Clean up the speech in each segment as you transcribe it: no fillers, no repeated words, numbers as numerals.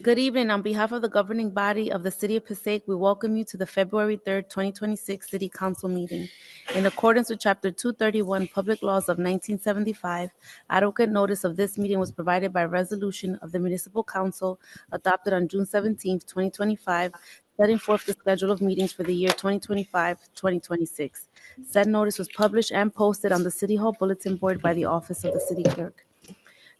Good evening. On behalf of the governing body of the City of Passaic, we welcome you to the February 3rd, 2026 City Council meeting. In accordance with Chapter 231 Public Laws of 1975, adequate notice of this meeting was provided by resolution of the Municipal Council adopted on June 17th, 2025, setting forth the schedule of meetings for the year 2025-2026. Said notice was published and posted on the City Hall Bulletin Board by the Office of the City Clerk.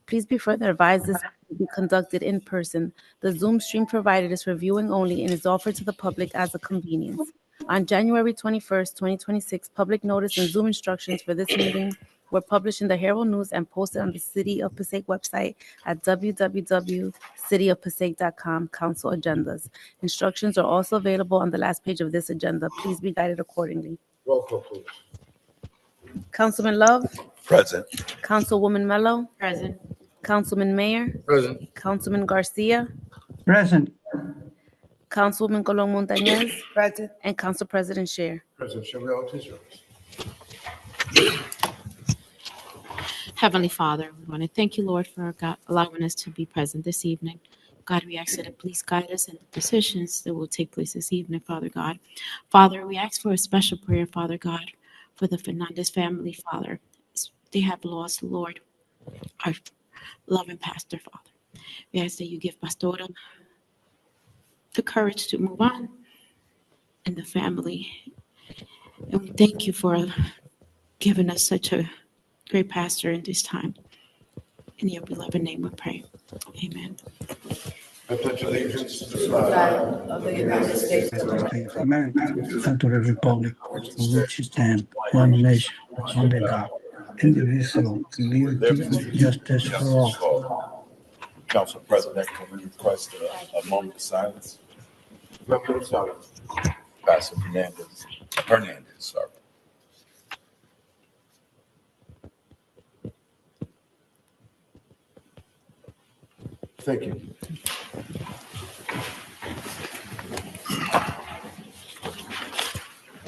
Please be further advised this will be conducted in person. The Zoom stream provided is for viewing only and is offered to the public as a convenience. On January 21st, 2026, public notice and Zoom instructions for this meeting were published in the Herald News and posted on the City of Passaic website at www.cityofpassaic.com. Council agendas. Instructions are also available on the last page of this agenda. Please be guided accordingly. Roll call, please. Councilman Love, Present. Councilwoman Mello, Present. Councilman Mayor, Present. Councilman Garcia, Present. Councilwoman Colon Montañez, Present. and Council President Scheer. President, shall we all please rise? Heavenly Father, we want to thank you, Lord, for allowing us to be present this evening. God, we ask that please guide us in the decisions that will take place this evening, Father God. Father, we ask for a special prayer, Father God, for the Fernandez family, Father. They have lost, Lord, our loving pastor, Father. We ask that you give Pastora the courage to move on and the family. And we thank you for giving us such a great pastor in this time. In your beloved name we pray. Amen. I pledge allegiance to the flag of the United States of America and to the republic for which it stands, one nation, under God, indivisible, with liberty and justice for all. Council President, can we request a moment of silence? Moment of silence. Pastor Hernandez, sorry. Thank you.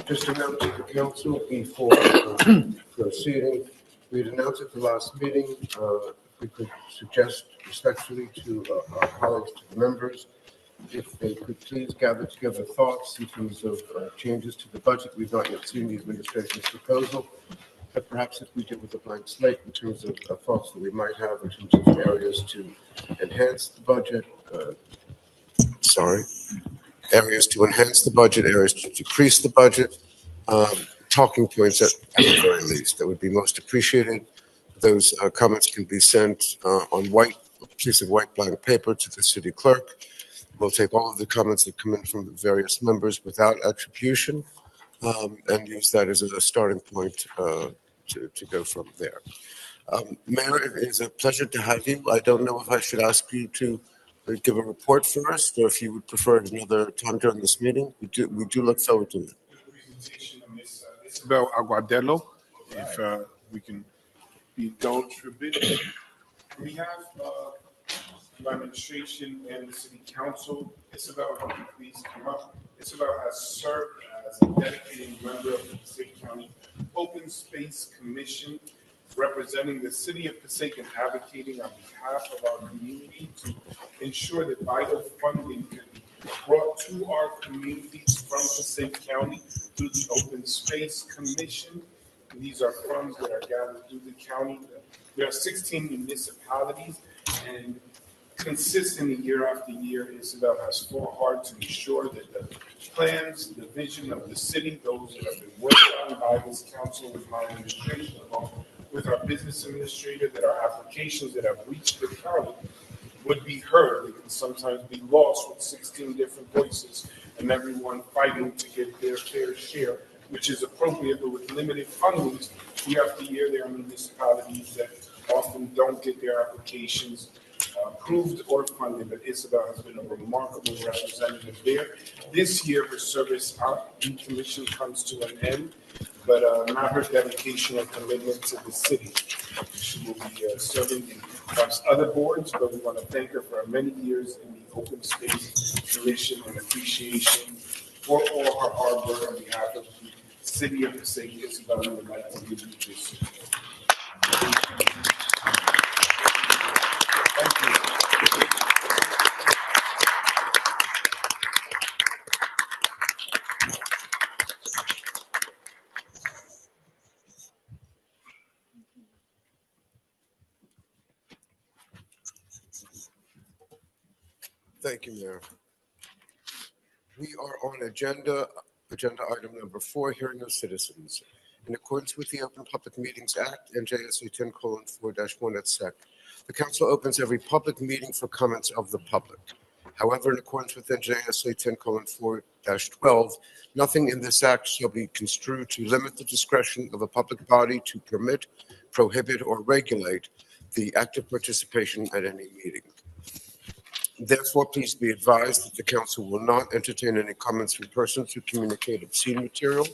Just announce to the council before proceeding, we'd announced at the last meeting, we could suggest respectfully to our colleagues, to the members, if they could please gather together thoughts in terms of changes to the budget. We've not yet seen the administration's proposal, but perhaps if we did with a blank slate in terms of thoughts that we might have in terms of areas to enhance the budget, areas to enhance the budget, areas to decrease the budget, talking points at the very least. That would be most appreciated. Those comments can be sent on a piece of white blank paper to the city clerk. We'll take all of the comments that come in from the various members without attribution and use that as a starting point to go from there. Mayor, it is a pleasure to have you. I don't know if I should ask you to give a report first, or if you would prefer it another time during this meeting. We do look forward to it. Presentation of Ms. Isabel Aguadelo, if we can be indulged for a bit. We have the administration and the city council. Isabel, would you please come up? Isabel has served as a dedicated member of the Passaic County Open Space Commission, representing the city of Passaic and advocating on behalf of our community to ensure that vital funding can be brought to our communities from Passaic County through the Open Space Commission. And these are funds that are gathered through the county. There are 16 municipalities, and consistently year after year, Isabel has fought hard to ensure that the plans, the vision of the city, those that have been worked on by this council with my administration, along with our business administrator, that our applications that have reached the county would be heard. They can sometimes be lost with 16 different voices and everyone fighting to get their fair share, which is appropriate, but with limited funding, year after year, there are municipalities that often don't get their applications approved or funded, but Isabel has been a remarkable representative there. This year, her service out in commission comes to an end, but not her dedication and commitment to the city. She will be serving in other boards, but we want to thank her for her many years in the Open Space Commission and appreciation for all her hard work on behalf of the city of Passaic. Isabel, we would like to give you this. Thank you. Thank you, Mayor. We are on agenda item number 4, hearing of citizens. In accordance with the Open Public Meetings Act, NJSA 10:4-1 et sec, the council opens every public meeting for comments of the public. However, in accordance with NJSA 10:4-12, nothing in this act shall be construed to limit the discretion of a public body to permit, prohibit, or regulate the active participation at any meeting. Therefore, please be advised that the council will not entertain any comments from persons who communicate obscene material,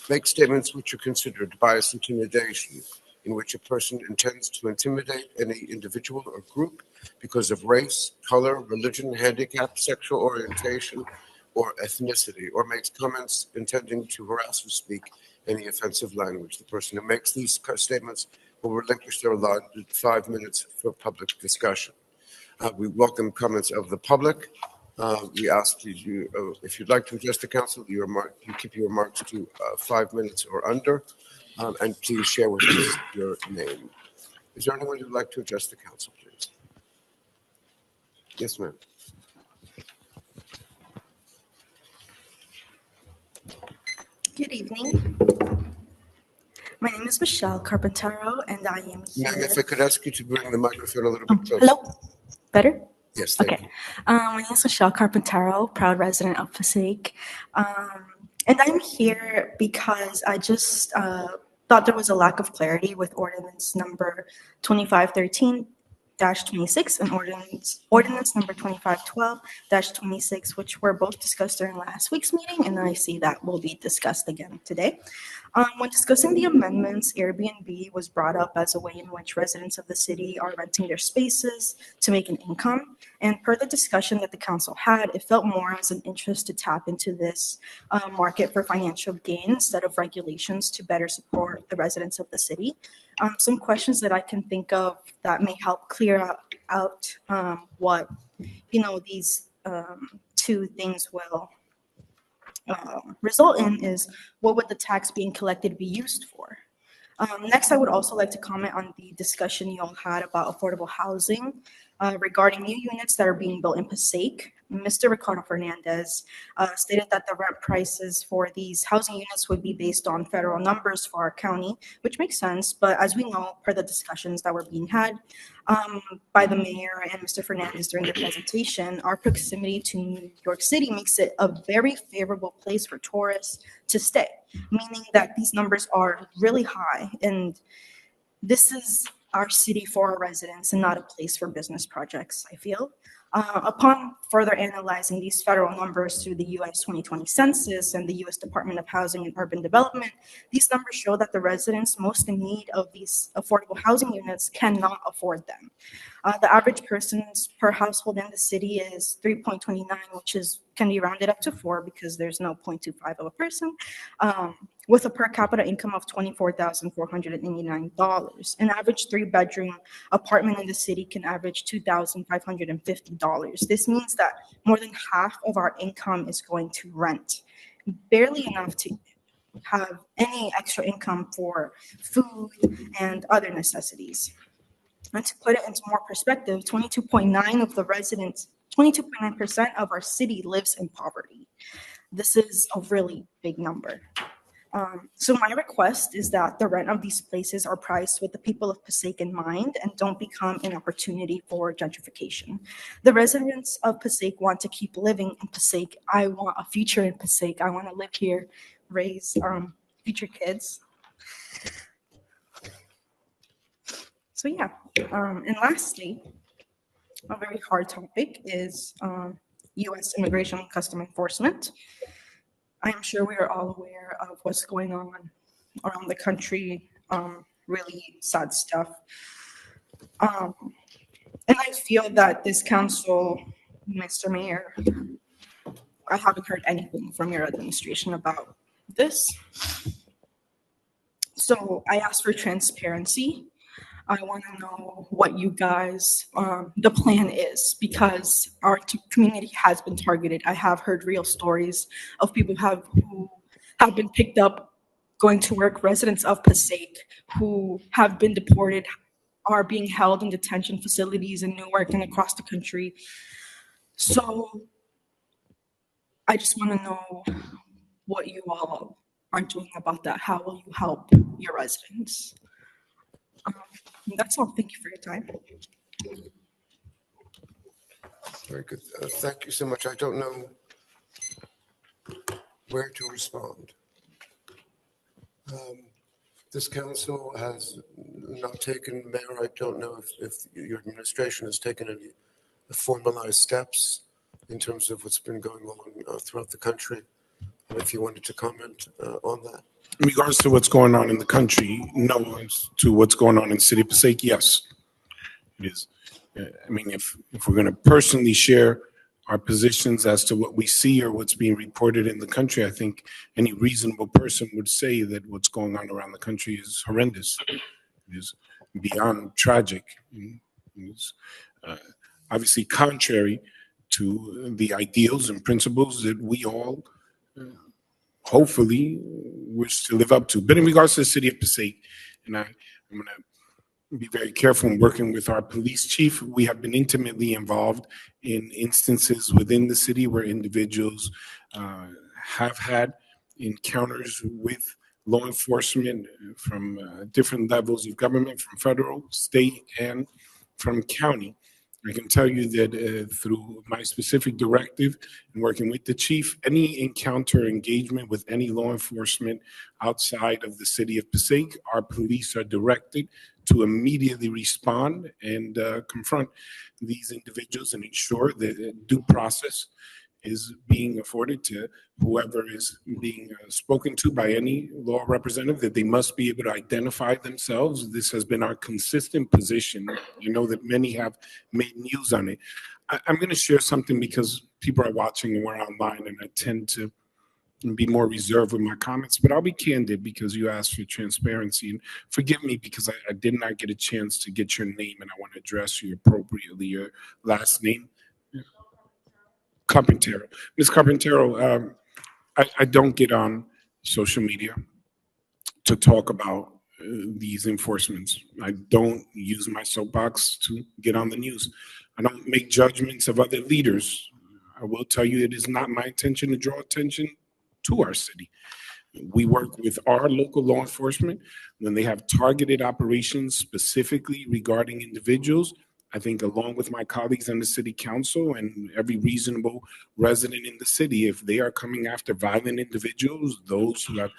make statements which are considered bias intimidation, in which a person intends to intimidate any individual or group because of race, color, religion, handicap, sexual orientation, or ethnicity, or makes comments intending to harass or speak any offensive language. The person who makes these statements will relinquish their allotted 5 minutes for public discussion. We welcome comments of the public. We ask you, if you'd like to address the council, you keep your remarks to 5 minutes or under, and please share with us your name. Is there anyone who'd like to address the council, please? Yes, ma'am. Good evening. My name is Michelle Carpentero, and I am here. Ma'am, if I could ask you to bring the microphone a little bit closer. Hello? Better? Yes, thank Okay. you. My name is Michelle Carpentero, proud resident of Passaic. And I'm here because I just thought there was a lack of clarity with ordinance number 2513-26 and ordinance number 2512-26, which were both discussed during last week's meeting, and I see that will be discussed again today. When discussing the amendments, Airbnb was brought up as a way in which residents of the city are renting their spaces to make an income. And per the discussion that the council had, it felt more as an interest to tap into this market for financial gain instead of regulations to better support the residents of the city. Some questions that I can think of that may help clear out what, these two things will result in is what would the tax being collected be used for? Next, I would also like to comment on the discussion you all had about affordable housing regarding new units that are being built in Passaic. Mr. Ricardo Fernandez stated that the rent prices for these housing units would be based on federal numbers for our county, which makes sense. But as we know, per the discussions that were being had by the mayor and Mr. Fernandez during the presentation, our proximity to New York City makes it a very favorable place for tourists to stay, meaning that these numbers are really high. And this is our city for our residents and not a place for business projects, I feel. Upon further analyzing these federal numbers through the U.S. 2020 Census and the U.S. Department of Housing and Urban Development, these numbers show that the residents most in need of these affordable housing units cannot afford them. The average persons per household in the city is 3.29, which can be rounded up to 4 because there's no 0.25 of a person, with a per capita income of $24,489. An average 3-bedroom apartment in the city can average $2,550. This means that more than half of our income is going to rent, barely enough to have any extra income for food and other necessities. And to put it into more perspective, 22.9% of our city lives in poverty. This is a really big number. So my request is that the rent of these places are priced with the people of Passaic in mind and don't become an opportunity for gentrification. The residents of Passaic want to keep living in Passaic. I want a future in Passaic. I want to live here, raise future kids. So yeah, and lastly, a very hard topic is U.S. immigration and custom enforcement. I am sure we are all aware of what's going on around the country, really sad stuff. And I feel that this council, Mr. Mayor, I haven't heard anything from your administration about this. So I asked for transparency. I want to know what you guys, the plan is, because our community has been targeted. I have heard real stories of people who have been picked up going to work, residents of Passaic who have been deported, are being held in detention facilities in Newark and across the country. So I just want to know what you all are doing about that. How will you help your residents? That's all. Thank you for your time. Very good. Thank you so much. I don't know where to respond. This council has not taken, Mayor, I don't know if your administration has taken any formalized steps in terms of what's been going on throughout the country. If you wanted to comment on that. In regards to what's going on in the country, no. To what's going on in the city of Passaic, yes, it is. I mean, if we're going to personally share our positions as to what we see or what's being reported in the country, I think any reasonable person would say that what's going on around the country is horrendous. It is beyond tragic. It is obviously contrary to the ideals and principles that we all hopefully wish to live up to. But in regards to the city of Passaic, and I'm going to be very careful in working with our police chief. We have been intimately involved in instances within the city where individuals have had encounters with law enforcement from different levels of government, from federal, state, and from county. I can tell you that through my specific directive and working with the chief, any encounter engagement with any law enforcement outside of the city of Passaic, our police are directed to immediately respond and confront these individuals and ensure that due process is being afforded to whoever is being spoken to by any law representative, that they must be able to identify themselves. This has been our consistent position. You know that many have made news on it. I'm going to share something because people are watching and we're online, and I tend to be more reserved with my comments, but I'll be candid because you asked for transparency. And forgive me because I did not get a chance to get your name, and I want to address you appropriately. Your last name? Carpintero. Ms. Carpintero, I don't get on social media to talk about these enforcements. I don't use my soapbox to get on the news. I don't make judgments of other leaders. I will tell you it is not my intention to draw attention to our city. We work with our local law enforcement when they have targeted operations specifically regarding individuals. I think along with my colleagues on the city council and every reasonable resident in the city, if they are coming after violent individuals, those who have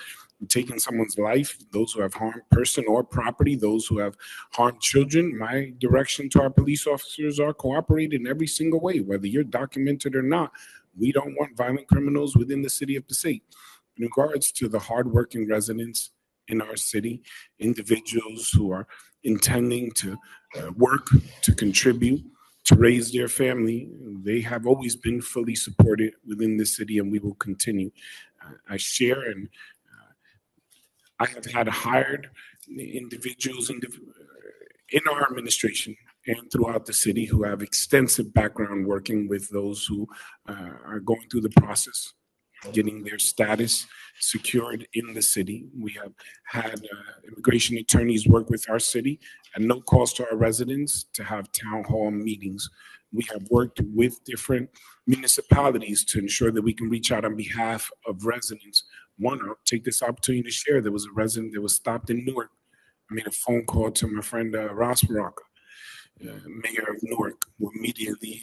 taken someone's life, those who have harmed person or property, those who have harmed children, my direction to our police officers are cooperate in every single way, whether you're documented or not. We don't want violent criminals within the city of Passaic. In regards to the hardworking residents in our city, individuals who are intending to work, to contribute, to raise their family, they have always been fully supported within the city, and we will continue. I share, and I have had hired individuals in our administration and throughout the city who have extensive background working with those who are going through the process, getting their status secured in the city. We have had immigration attorneys work with our city at no cost to our residents to have town hall meetings. We have worked with different municipalities to ensure that we can reach out on behalf of residents. One, I'll take this opportunity to share, there was a resident that was stopped in Newark. I made a phone call to my friend Ross Baraka, mayor of Newark, will immediately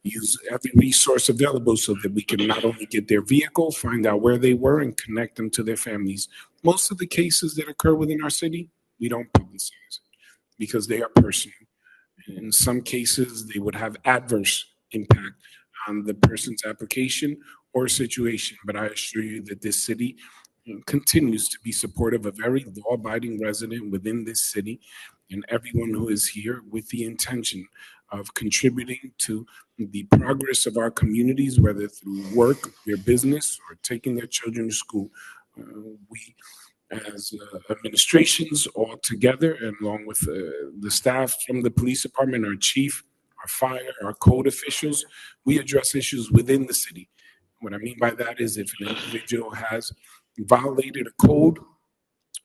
use every resource available so that we can not only get their vehicle, find out where they were, and connect them to their families. Most of the cases that occur within our city, we don't publicize because they are personal. In some cases, they would have adverse impact on the person's application or situation. But I assure you that this city continues to be supportive of every law-abiding resident within this city and everyone who is here with the intention of contributing to the progress of our communities, whether through work, their business, or taking their children to school. We, as administrations all together, and along with the staff from the police department, our chief, our fire, our code officials, we address issues within the city. What I mean by that is if an individual has violated a code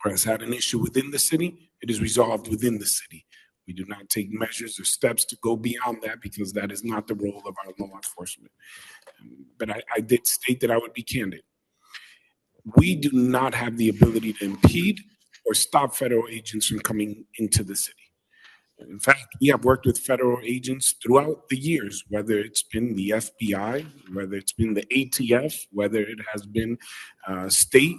or has had an issue within the city, it is resolved within the city. We do not take measures or steps to go beyond that because that is not the role of our law enforcement. But I did state that I would be candid. We do not have the ability to impede or stop federal agents from coming into the city. In fact, we have worked with federal agents throughout the years, whether it's been the FBI, whether it's been the ATF, whether it has been state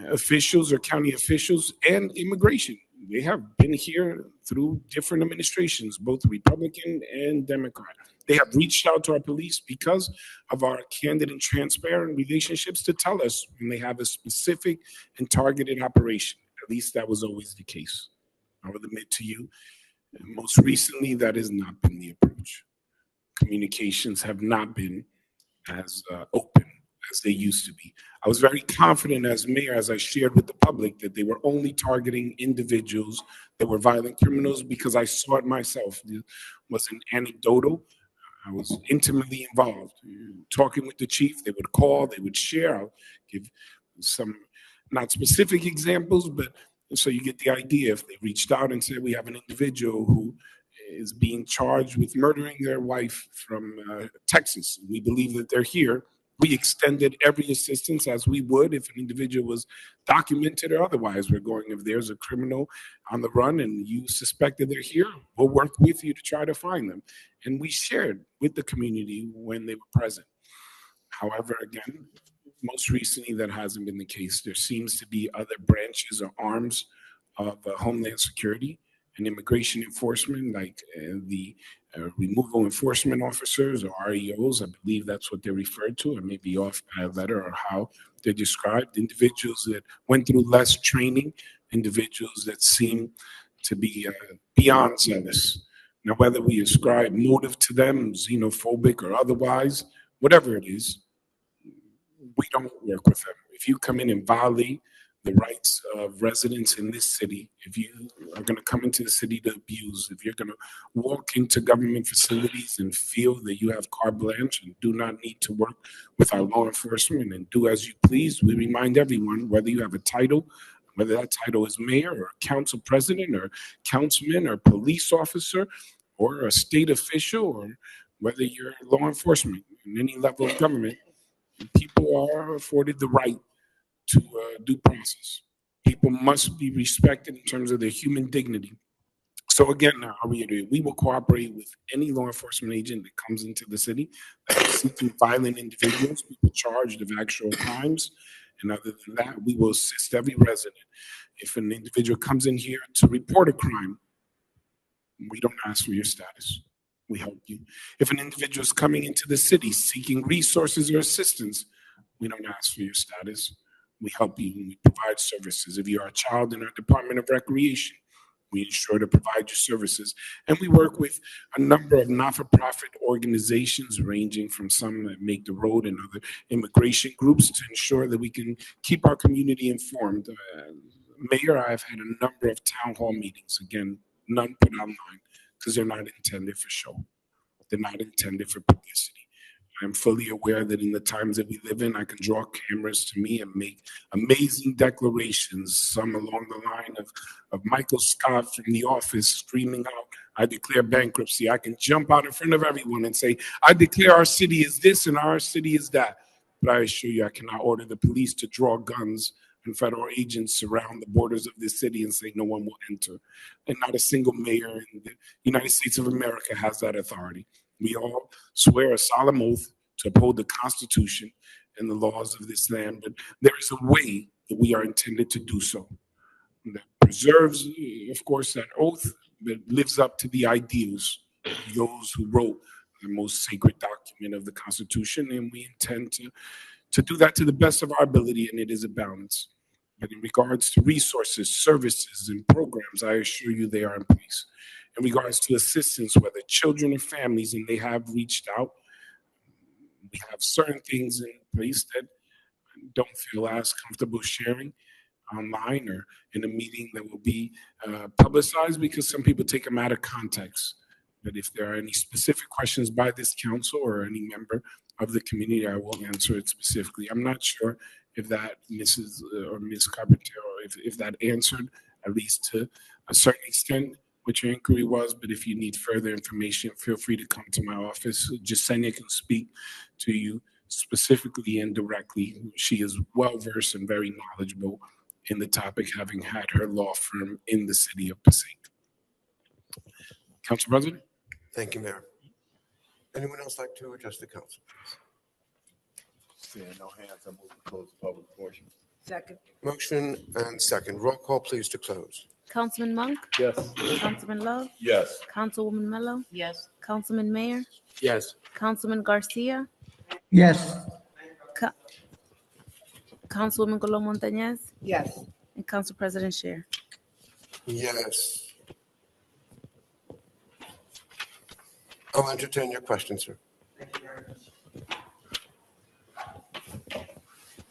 officials or county officials and immigration. They have been here through different administrations, both Republican and Democrat. They have reached out to our police because of our candid and transparent relationships to tell us when they have a specific and targeted operation. At least that was always the case. I will admit to you, most recently, that has not been the approach. Communications have not been as open as they used to be. I was very confident as mayor, as I shared with the public, that they were only targeting individuals that were violent criminals because I saw it myself. It wasn't anecdotal. I was intimately involved. Talking with the chief, they would call, they would share. I'll give some not specific examples, but so you get the idea. If they reached out and said, we have an individual who is being charged with murdering their wife from Texas, we believe that they're here, we extended every assistance as we would if an individual was documented or otherwise. We're going, if there's a criminal on the run and you suspect that they're here, we'll work with you to try to find them. And we shared with the community when they were present. However, again, most recently that hasn't been the case. There seems to be other branches or arms of Homeland Security and immigration enforcement, like the removal enforcement officers or REOs. I believe that's what they're referred to. I may be off by a letter or how they're described. Individuals that went through less training, individuals that seem to be beyond zealous. Now, whether we ascribe motive to them, xenophobic or otherwise, whatever it is, we don't work with them. If you come in and violate the rights of residents in this city, if you are going to come into the city to abuse, if you're going to walk into government facilities and feel that you have carte blanche and do not need to work with our law enforcement and do as you please, we remind everyone, whether you have a title, whether that title is mayor or council president or councilman or police officer or a state official, or whether you're law enforcement in any level of government, people are afforded the right to due process. People must be respected in terms of their human dignity. So again, I'll reiterate, we will cooperate with any law enforcement agent that comes into the city that is seeking violent individuals, people charged of actual crimes. And other than that, we will assist every resident. If an individual comes in here to report a crime, we don't ask for your status. We help you. If an individual is coming into the city seeking resources or assistance, we don't ask for your status. We help you and we provide services. If you're a child in our Department of Recreation, we ensure to provide you services. And we work with a number of not-for-profit organizations, ranging from some that make the road and other immigration groups, to ensure that we can keep our community informed. Mayor, I've had a number of town hall meetings, again, none put online, because they're not intended for show. They're not intended for publicity. I'm fully aware that in the times that we live in, I can draw cameras to me and make amazing declarations, some along the line of Michael Scott from The Office screaming out, I declare bankruptcy. I can jump out in front of everyone and say, I declare our city is this and our city is that. But I assure you, I cannot order the police to draw guns and federal agents surround the borders of this city and say no one will enter. And not a single mayor in the United States of America has that authority. We all swear a solemn oath to uphold the Constitution and the laws of this land, but there is a way that we are intended to do so that preserves, of course, that oath, but lives up to the ideals of those who wrote the most sacred document of the Constitution, and we intend to do that to the best of our ability, and it is a balance. But in regards to resources, services, and programs, I assure you they are in place. In regards to assistance, whether children or families, and they have reached out, we have certain things in place that I don't feel as comfortable sharing online or in a meeting that will be publicized, because some people take them out of context. But if there are any specific questions by this council or any member of the community, I will answer it specifically. I'm not sure if that Mrs. or Ms. Carpenter, or if that answered, at least to a certain extent, what your inquiry was, but if you need further information, feel free to come to my office. Jasenia can speak to you specifically and directly. She is well-versed and very knowledgeable in the topic, having had her law firm in the city of Passaic. Council President? Thank you, Mayor. Anyone else like to address the council? Seeing no hands, I move to close the public portion. Second. Motion and second. Roll call, please, to close. Councilman Monk, Yes. Councilman Love, Yes. Councilwoman Mello, Yes. Councilman Mayor, Yes. Councilman Garcia, Yes. Co- Councilwoman Colon Montañez, Yes. and Council President Scheer. Yes. I'll entertain your question, sir.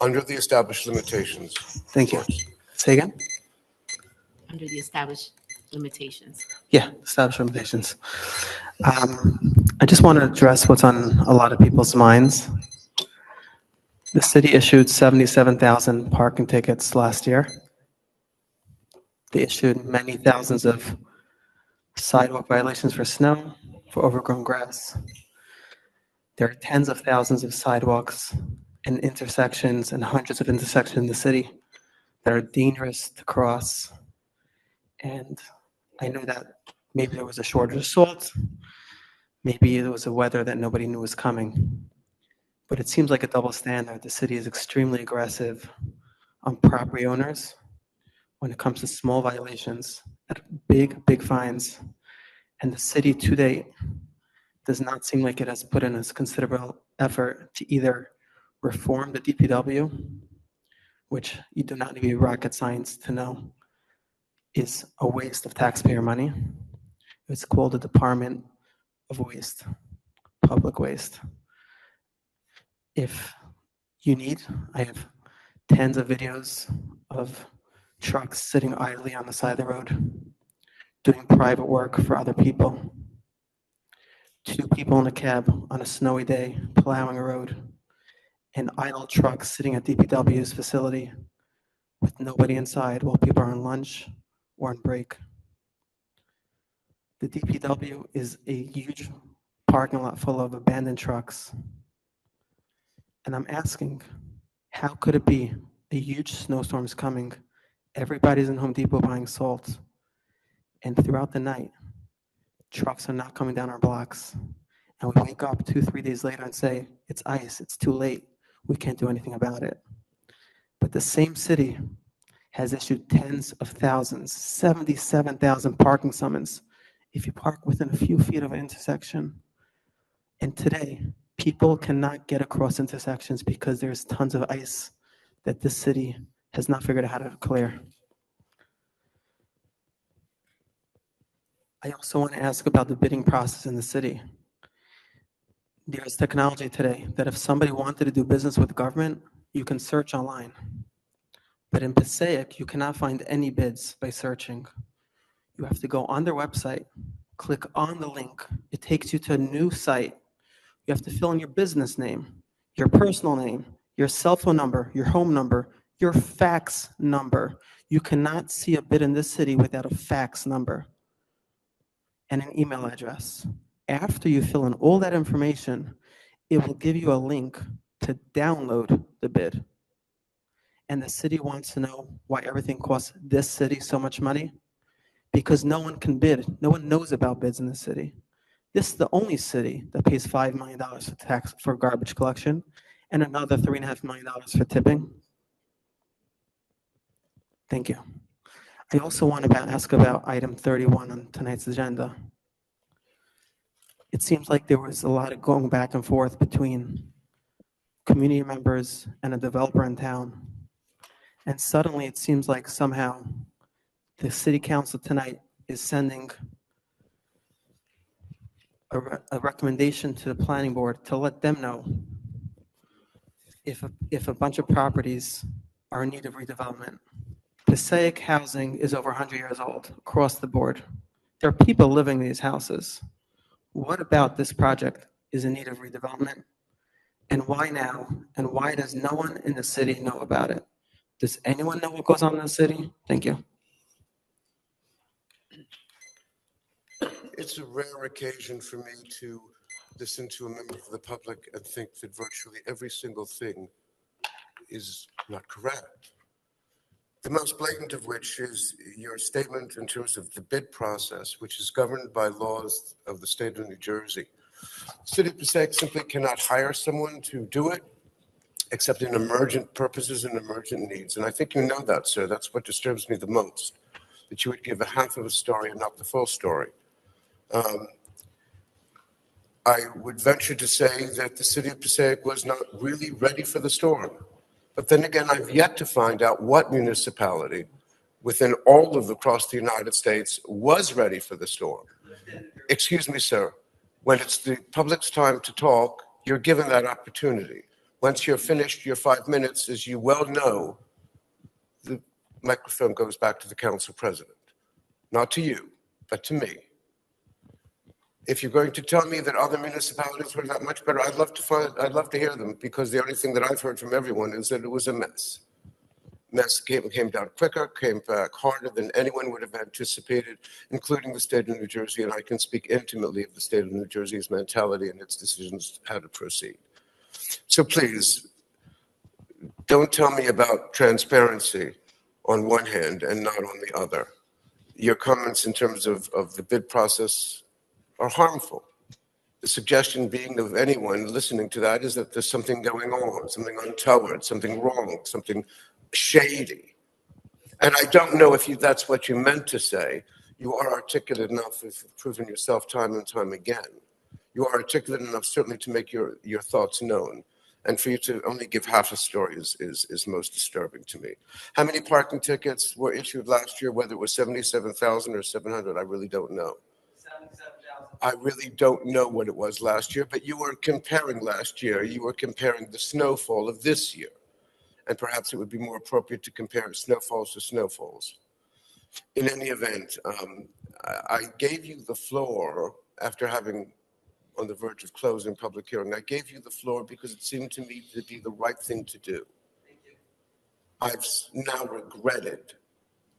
Under the established limitations. Thank you. Say again? Under the established limitations. Yeah, established limitations. I just want to address what's on a lot of people's minds. The city issued 77,000 parking tickets last year. They issued many thousands of sidewalk violations for snow, for overgrown grass. There are tens of thousands of sidewalks and intersections and hundreds of intersections in the city that are dangerous to cross. And I know that maybe there was a shortage of salt, maybe there was a weather that nobody knew was coming. But it seems like a double standard. The city is extremely aggressive on property owners when it comes to small violations at big fines. And the city to date does not seem like it has put in a considerable effort to either reform the DPW, which you do not need rocket science to know is a waste of taxpayer money. It's called the Department of Waste, Public Waste. If you need, I have tens of videos of trucks sitting idly on the side of the road, doing private work for other people. 2 people in a cab on a snowy day plowing a road, and idle trucks sitting at DPW's facility with nobody inside while people are on lunch or on break. The DPW is a huge parking lot full of abandoned trucks. And I'm asking, how could it be a huge snowstorm is coming, everybody's in Home Depot buying salt, and throughout the night, trucks are not coming down our blocks, and we wake up 2-3 days later and say, it's ice, it's too late, we can't do anything about it. But the same city has issued tens of thousands, 77,000 parking summons if you park within a few feet of an intersection. And today, people cannot get across intersections because there's tons of ice that this city has not figured out how to clear. I also want to ask about the bidding process in the city. There's technology today that if somebody wanted to do business with government, you can search online. But in Passaic, you cannot find any bids by searching. You have to go on their website, click on the link. It takes you to a new site. You have to fill in your business name, your personal name, your cell phone number, your home number, your fax number. You cannot see a bid in this city without a fax number and an email address. After you fill in all that information, it will give you a link to download the bid. And the city wants to know why everything costs this city so much money? Because no one can bid. No one knows about bids in the city. This is the only city that pays $5 million for tax for garbage collection and another $3.5 million for tipping. Thank you. I also want to ask about item 31 on tonight's agenda. It seems like there was a lot of going back and forth between community members and a developer in town. And suddenly it seems like somehow the city council tonight is sending a recommendation to the planning board to let them know if a bunch of properties are in need of redevelopment. Passaic housing is over 100 years old across the board. There are people living in these houses. What about this project is in need of redevelopment? And why now? And why does no one in the city know about it? Does anyone know what goes on in the city? Thank you. It's a rare occasion for me to listen to a member of the public and think that virtually every single thing is not correct. The most blatant of which is your statement in terms of the bid process, which is governed by laws of the state of New Jersey. The city of Passaic simply cannot hire someone to do it except in emergent purposes and emergent needs. And I think you know that, sir. That's what disturbs me the most, that you would give a half of a story and not the full story. I would venture to say that the city of Passaic was not really ready for the storm. But then again, I've yet to find out what municipality within all of across the United States was ready for the storm. Excuse me, sir. When it's the public's time to talk, you're given that opportunity. Once you're finished your 5 minutes, as you well know, the microphone goes back to the council president. Not to you, but to me. If you're going to tell me that other municipalities were that much better, I'd love to hear them, because the only thing that I've heard from everyone is that it was a mess. Mess came down quicker, came back harder than anyone would have anticipated, including the state of New Jersey, and I can speak intimately of the state of New Jersey's mentality and its decisions how to proceed. So please, don't tell me about transparency on one hand and not on the other. Your comments in terms of the bid process are harmful. The suggestion being of anyone listening to that is that there's something going on, something untoward, something wrong, something shady. And I don't know if that's what you meant to say. You are articulate enough, if you've proven yourself time and time again. You are articulate enough certainly to make your thoughts known. And for you to only give half a story is most disturbing to me. How many parking tickets were issued last year, whether it was 77,000 or 700? I really don't know. 77,000. I really don't know what it was last year, but you were comparing last year. You were comparing the snowfall of this year. And perhaps it would be more appropriate to compare snowfalls to snowfalls. In any event, I gave you the floor after having on the verge of closing public hearing. I gave you the floor because it seemed to me to be the right thing to do. I've now regretted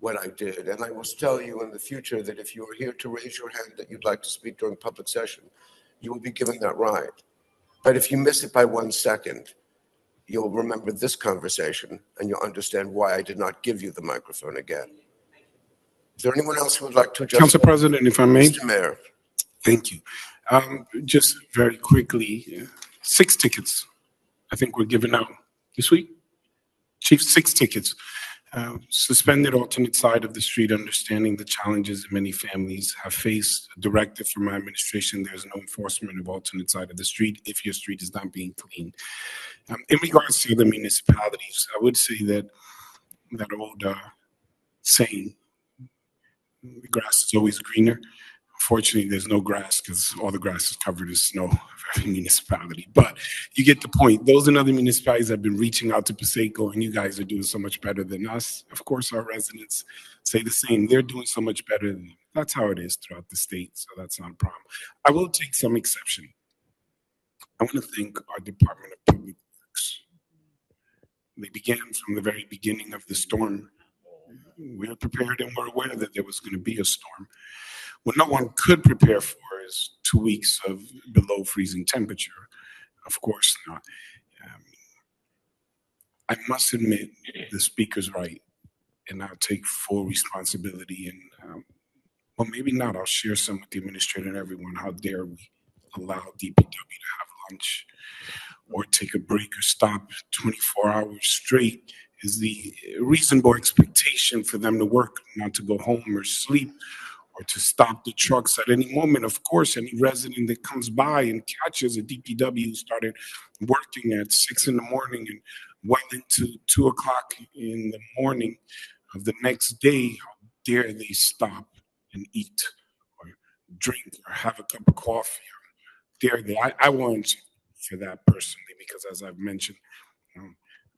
what I did, and I will tell you in the future that if you are here to raise your hand that you'd like to speak during public session, you will be given that right. But if you miss it by 1 second, you'll remember this conversation and you'll understand why I did not give you the microphone again. Is there anyone else who would like to address? Council President, if I may. Mr. Mayor. Thank you. Just very quickly, 6 tickets I think were given out this week. Chief, 6 tickets. Suspended alternate side of the street, understanding the challenges that many families have faced. A directive from my administration, there's no enforcement of alternate side of the street if your street is not being cleaned. In regards to the municipalities, I would say that that old saying, the grass is always greener. Unfortunately, there's no grass because all the grass is covered in snow for every municipality. But you get the point. Those and other municipalities have been reaching out to Passaic, and you guys are doing so much better than us. Of course, our residents say the same. They're doing so much better than them. That's how it is throughout the state, so that's not a problem. I will take some exception. I want to thank our Department of Public Works. They began from the very beginning of the storm. We were prepared and were aware that there was going to be a storm. What no one could prepare for is 2 weeks of below freezing temperature. Of course not. I must admit the speaker's right, and I'll take full responsibility. And well, maybe not. I'll share some with the administrator and everyone. How dare we allow DPW to have lunch or take a break or stop 24 hours straight? Is the reasonable expectation for them to work, not to go home or sleep, or to stop the trucks at any moment. Of course, any resident that comes by and catches a DPW started working at 6 in the morning and well into 2 o'clock in the morning of the next day, how dare they stop and eat or drink or have a cup of coffee? How dare they? I warrant for that personally because, as I've mentioned,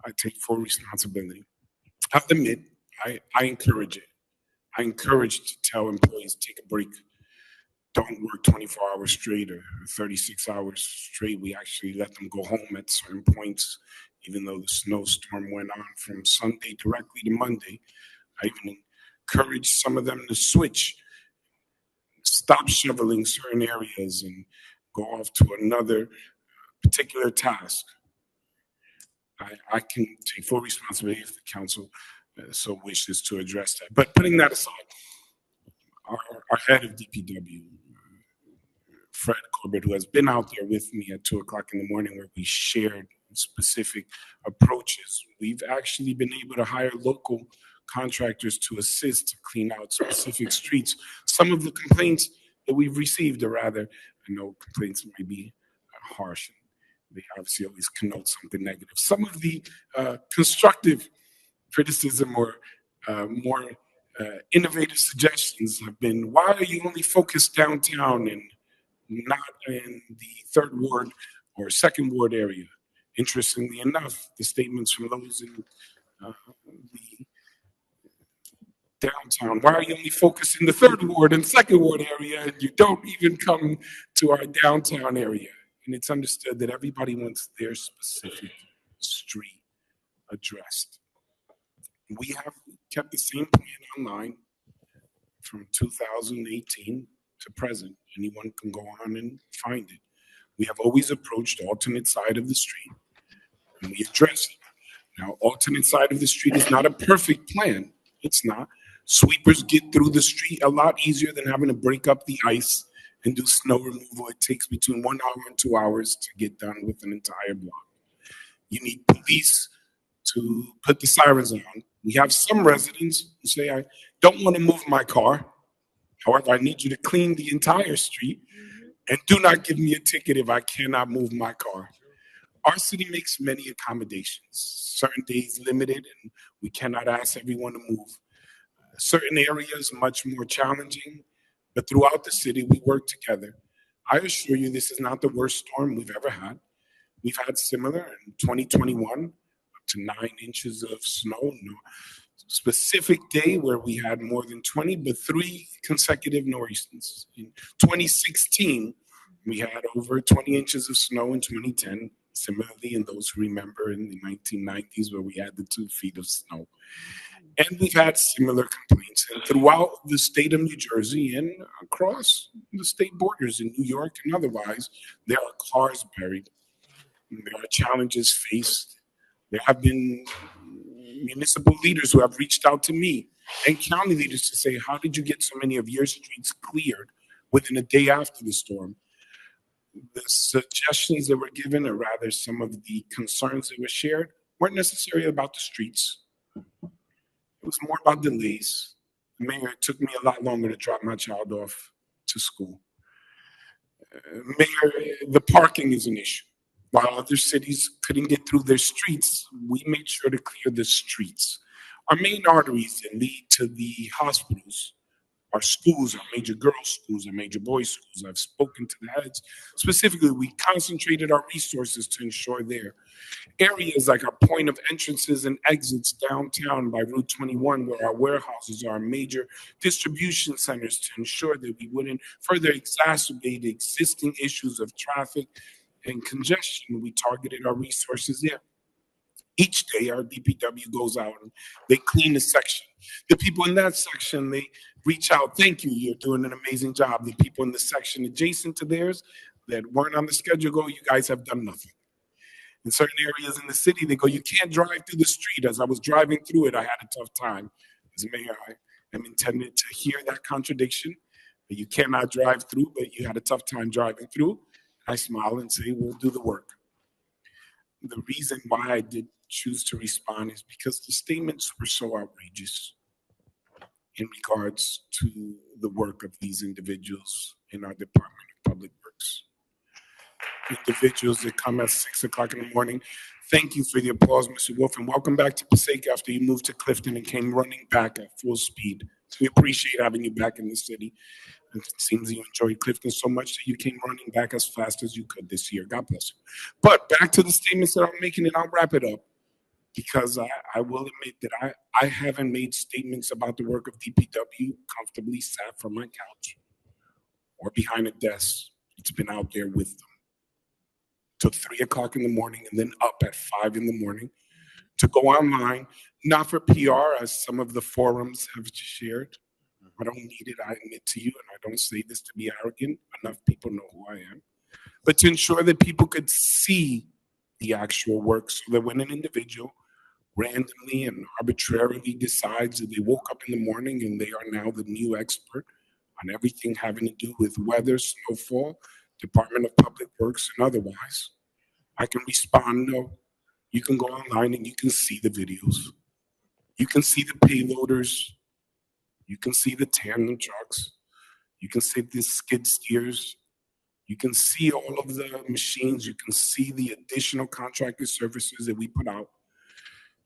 I take full responsibility. I admit, I encourage it. I encourage to tell employees, take a break. Don't work 24 hours straight or 36 hours straight. We actually let them go home at certain points, even though the snowstorm went on from Sunday directly to Monday. I even encourage some of them to switch. stop shoveling certain areas and go off to another particular task. I can take full responsibility if the council so wishes to address that. But putting that aside, our head of DPW, Fred Corbett, who has been out there with me at 2 o'clock in the morning where we shared specific approaches. We've actually been able to hire local contractors to assist to clean out specific streets. Some of the complaints that we've received, or rather, I know complaints might be harsh. They obviously always connote something negative. Some of the constructive criticism or more innovative suggestions have been, why are you only focused downtown and not in the third ward or second ward area? Interestingly enough, the statements from those in the downtown, why are you only focused in the third ward and second ward area and you don't even come to our downtown area? And it's understood that everybody wants their specific street addressed. We have kept the same plan online from 2018 to present. Anyone can go on and find it. We have always approached the alternate side of the street, and we address it. Now, alternate side of the street is not a perfect plan. It's not. Sweepers get through the street a lot easier than having to break up the ice and do snow removal. It takes between 1 hour and 2 hours to get done with an entire block. You need police to put the sirens on. We have some residents who say, I don't want to move my car. However, I need you to clean the entire street and do not give me a ticket if I cannot move my car. Our city makes many accommodations. Certain days limited, and we cannot ask everyone to move. Certain areas much more challenging, but throughout the city, we work together. I assure you, this is not the worst storm we've ever had. We've had similar in 2021, up to 9 inches of snow. No specific day where we had more than 20, but 3 consecutive nor'easters. In 2016, we had over 20 inches of snow. In 2010. Similarly, in those who remember in the 1990s where we had the 2 feet of snow. And we've had similar complaints. And throughout the state of New Jersey and across the state borders in New York and otherwise, there are cars buried. There are challenges faced. There have been municipal leaders who have reached out to me and county leaders to say, how did you get so many of your streets cleared within a day after the storm? The suggestions that were given, or rather some of the concerns that were shared, weren't necessarily about the streets. It was more about delays. Mayor, it took me a lot longer to drop my child off to school. Mayor, the parking is an issue. While other cities couldn't get through their streets, we made sure to clear the streets. Our main arteries that lead to the hospitals, our schools, our major girls' schools, our major boys' schools. I've spoken to the heads. Specifically, we concentrated our resources to ensure there. Areas like our point of entrances and exits downtown by Route 21, where our warehouses are, major distribution centers, to ensure that we wouldn't further exacerbate the existing issues of traffic and congestion. We targeted our resources there. Each day, our DPW goes out and they clean the section. The people in that section, they reach out, thank you, you're doing an amazing job. The people in the section adjacent to theirs that weren't on the schedule go, you guys have done nothing. In certain areas in the city, they go, you can't drive through the street. As I was driving through it, I had a tough time. As mayor, I am intended to hear that contradiction, that you cannot drive through, but you had a tough time driving through. I smile and say, we'll do the work. The reason why I did choose to respond is because the statements were so outrageous in regards to the work of these individuals in our Department of Public Works. Individuals that come at 6 o'clock in the morning. Thank you for the applause, Mr. Wolf, and welcome back to Passaic after you moved to Clifton and came running back at full speed. We appreciate having you back in the city. It seems you enjoyed Clifton so much that you came running back as fast as you could this year. God bless you. But back to the statements that I'm making, and I'll wrap it up, because I will admit that I haven't made statements about the work of DPW comfortably sat from my couch or behind a desk. It's been out there with them. Till 3 o'clock in the morning and then up at 5 in the morning to go online, not for PR, as some of the forums have shared. I don't need it, I admit to you, and I don't say this to be arrogant. Enough people know who I am. But to ensure that people could see the actual work so that when an individual randomly and arbitrarily decides that they woke up in the morning and they are now the new expert on everything having to do with weather, snowfall, Department of Public Works, and otherwise, I can respond, no. You can go online and you can see the videos. You can see the payloaders. You can see the tandem trucks. You can see the skid steers. You can see all of the machines. You can see the additional contracted services that we put out.